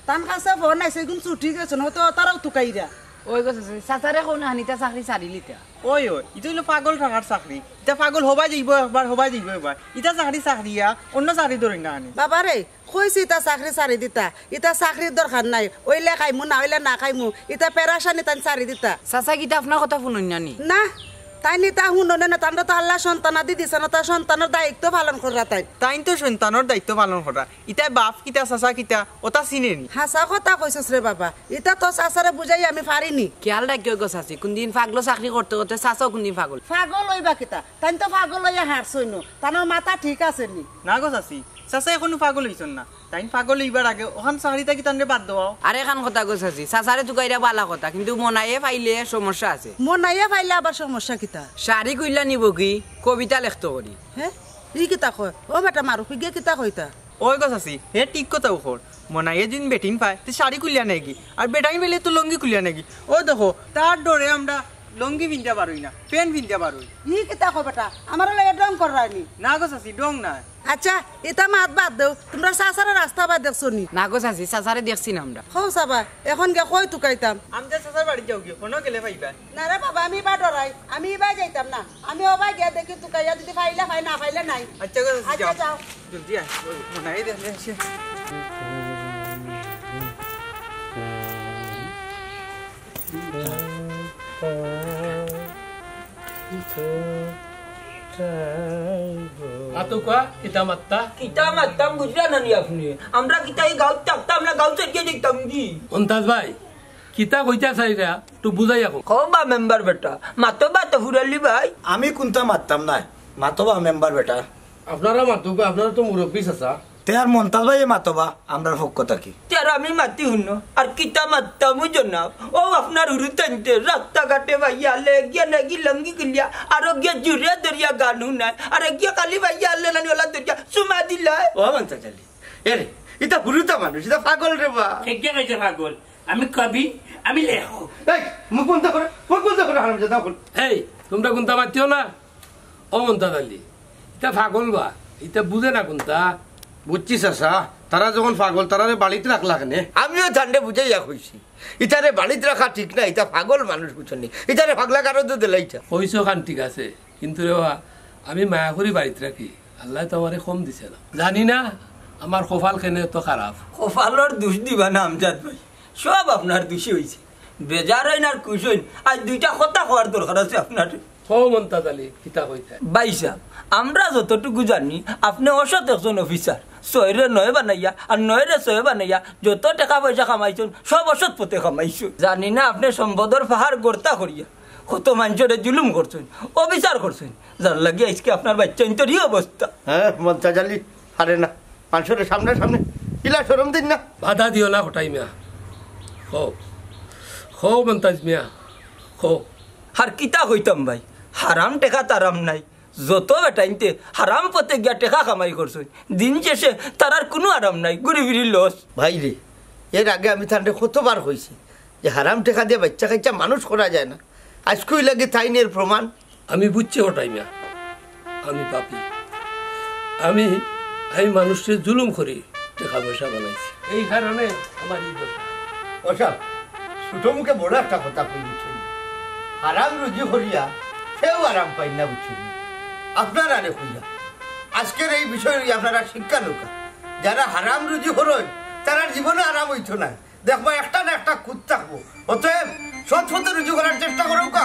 Speaker 11: তান কাছে ফোন নাই সেগুন ছুটি গেছে না তো তারাও তুকাইরা
Speaker 12: ওই কথা চাচারে কোন হানিতা চাকরি সারিলিতা
Speaker 8: ওই ইটো হলো পাগল রাখার চাকরি এটা পাগল হবাই যাইব একবার হবাই যাইব একবার ইটা চাকরি চাকরিয়া অন্য চাকরি ধরে না আনি
Speaker 11: বাবা রে কইছি ইতা চাকরি সারি দিতা ইতা চাকরির দরকার নাই ওইলে খাইমু না ওইলে না খাইমু ইতা পেরাশানি তান সারি দিতা
Speaker 12: চাচা কিতা আপনার কথা শুনুন নানি
Speaker 11: না তাই নি তা শুনো না তান্ডা তো আল্লাহ সন্তানা দি দিছে না তার সন্তানের দায়িত্ব পালন করা তাই
Speaker 8: তাইন তো সন্তানের দায়িত্ব পালন করা ইটা বাপ কিতা চাচা কিতা ওটা চিনেনি
Speaker 11: হাসা কথা কইছস রে বাবা ইতা তো চাচারে বুঝাই আমি পারিনি
Speaker 12: খেয়াল রাখিও গো চাচি কোনদিন পাগলো চাকরি করতে করতে চাচাও কোনদিন পাগল
Speaker 11: পাগল হইবা কিতা তাই তো পাগল হইয়া হারছইনো তানোর মাথা ঠিক আছে নি
Speaker 8: না গো চাচি চাচা এখনো পাগল হইছন না তাইন পাগল হইবার আগে ওখান চাকরিটা কি তান্ডে বাদ দেওয়া
Speaker 12: আরে খান কথা গো চাচি চাচারে তুকাইরা বালা কথা কিন্তু মনাইয়ে পাইলে সমস্যা আছে
Speaker 11: মনাইয়া পাইলে আবার সমস্যা কিতা
Speaker 12: শাড়ি কইলা নিব কি কবিতা লিখত করি
Speaker 11: হে ই কিতা কয় ও বেটা মারু ফিগে কিতা কইতা
Speaker 8: ওই গো চাচি হে ঠিক কথা ওখর মনাইয়ে দিন বেটিন পায় তুই শাড়ি কুলিয়া নাকি আর বেটাই বেলে তো লঙ্গি কুলিয়া নাকি ও দেখো তার ডরে আমরা লঙ্গি পিনতে পারই না প্যান্ট পিনতে পারই
Speaker 11: ই কিতা কয় বেটা আমার লাগে ডং করানি
Speaker 8: না গো চাচি ডং না
Speaker 11: আচ্ছা এটা মাত বাদ দেও তোমরা চাচারে রাস্তা বাদ দেখছো নি
Speaker 12: না গো চাচি চাচারে দেখছি না আমরা
Speaker 11: হও চাবা এখন গে কই তুকাইতাম
Speaker 8: আমাদের চাচার বাড়ি যাও গিয়ে কোনো গেলে পাইবা
Speaker 11: না রে বাবা আমি বা ডরাই আমি এবার যাইতাম না আমি ওবাই গিয়া দেখি তুকাইয়া যদি ফাইলে ফাই না ফাইলে নাই
Speaker 8: আচ্ছা গো চাচি
Speaker 11: আচ্ছা যাও
Speaker 8: জলদি আয় মনাইয়ে দেখলে আসে
Speaker 6: আতুকা কিতা মাত্তা
Speaker 3: কিতা মারতাম বুঝলেন না আপনি আমরা কিতা এই গাঁও থাকতাম না গাঁও থেকে দেখতাম কি
Speaker 6: অন্তাজ ভাই কিতা কইতা চাইরা তো বুঝাই এখন
Speaker 3: কবা মেম্বার বেটা মাতো বা তো ফুরালি ভাই
Speaker 1: আমি কোনটা মারতাম না মাতবা মেম্বার বেটা
Speaker 6: আপনারা মাতুকা আপনারা তো মুরব্বী চাচা
Speaker 1: তে আর মন্তাজ ভাই মাতবা আমরার পক্ষ থাকি
Speaker 3: তেরা আমি মাতি হুনো আর কিতা মারতাম জনাব ও আপনার উরু টানতে রাস্তাঘাটে ভাইয়া আলে গিয়া নাকি লঙ্গি গুলিয়া আর গিয়া জুড়ে দরিয়া গান শুনায় আর গিয়া কালি ভাইয়া আলে নানি ওলা দরিয়া সুমা দিলা
Speaker 1: ও মন্তাজ আলী এরে ইটা বুড়ুতা মানুষ ইটা পাগল রে বা
Speaker 4: কে কইছে পাগল আমি কবি আমি লেখক
Speaker 9: এই মুখ বন্ধ করে হারামজাদা বল
Speaker 6: এই তোমরা কোনটা মাতিও না ও মন্তা দালি এটা পাগল বা এটা বুঝে না কোনটা
Speaker 9: বুঝছি চাচা তারা যখন পাগল তারারে বাড়িতে রাখলা কেনে
Speaker 1: আমিও ঠান্ডে বুঝাইয়া কইছি ইটারে বাড়িতে রাখা ঠিক না এটা পাগল মানুষ বুঝছেন ইটারে পাগলা কারো তো দিলে ইটা
Speaker 6: কইস খান ঠিক আছে কিন্তু রে বাবা আমি মায়া করি বাড়িতে রাখি আল্লাহ তো আমারে কম দিছে না জানি না আমার কপাল কেনে তো খারাপ
Speaker 3: কপালর দোষ দিবা না আমজাদ ভাই সব আপনার দোষী হয়েছে বেজার হইন আর খুশ হইন আজ দুইটা কথা হওয়ার দরকার আছে আপনার
Speaker 6: হও মন্তা দালি কিতা কইতা
Speaker 3: ভাই সাহেব আমরা যতটুকু জানি আপনি অসৎ একজন অফিসার শহরে নয় বানাইয়া আর নয়রে শহে বানাইয়া যত টাকা পয়সা কামাইছেন সব অসৎ পথে কামাইছেন জানি না আপনি সম্পদের পাহাড় গড়তা করিয়া কত মানুষের জুলুম করছেন অবিচার করছেন যার লাগে আজকে আপনার বাচ্চা ইন্তরই অবস্থা
Speaker 1: হ্যাঁ মন্তাজ আলী আরে না মানুষের সামনে সামনে ইলা শরম দিন না।
Speaker 6: বাধা দিও না হঠাই মিয়া, হো হো মন্তাজ মিয়া হো।
Speaker 3: আর কিতা হইতাম ভাই, হারাম টেকা তারাম নাই, যত বেটাইনতে হারাম পথে গিয়া টেকা কামাই করছো, দিন শেষে তার আর কোনো আরাম নাই, ঘুরি ফিরি লস।
Speaker 1: ভাই রে, এর আগে আমি তাহলে কতবার হয়েছি যে হারাম টেকা দিয়ে বাচ্চা কাচ্চা মানুষ করা যায় না, আজকেই লাগে তাইনের প্রমাণ।
Speaker 6: আমি বুঝছি হঠাই মিয়া, আমি পাপি, আমি আমি মানুষের জুলুম করি টাকা পয়সা বানাইছি, এই কারণে আমার এই দশা।
Speaker 1: ওসব ছোট মুখে বড় একটা কথা কই বুঝছেন, আরাম রুজি করিয়া কেউ আরাম পাই না বুঝছেন। আপনারা রে কইয়া আজকের এই বিষয় আপনারা শিক্ষা লোকা, যারা হারাম রুজি করেন তারা জীবনে আরাম হইতো না, দেখবো একটা না একটা কুদ থাকবো। অতএব সৎ পথে রুজি করার চেষ্টা করো কা।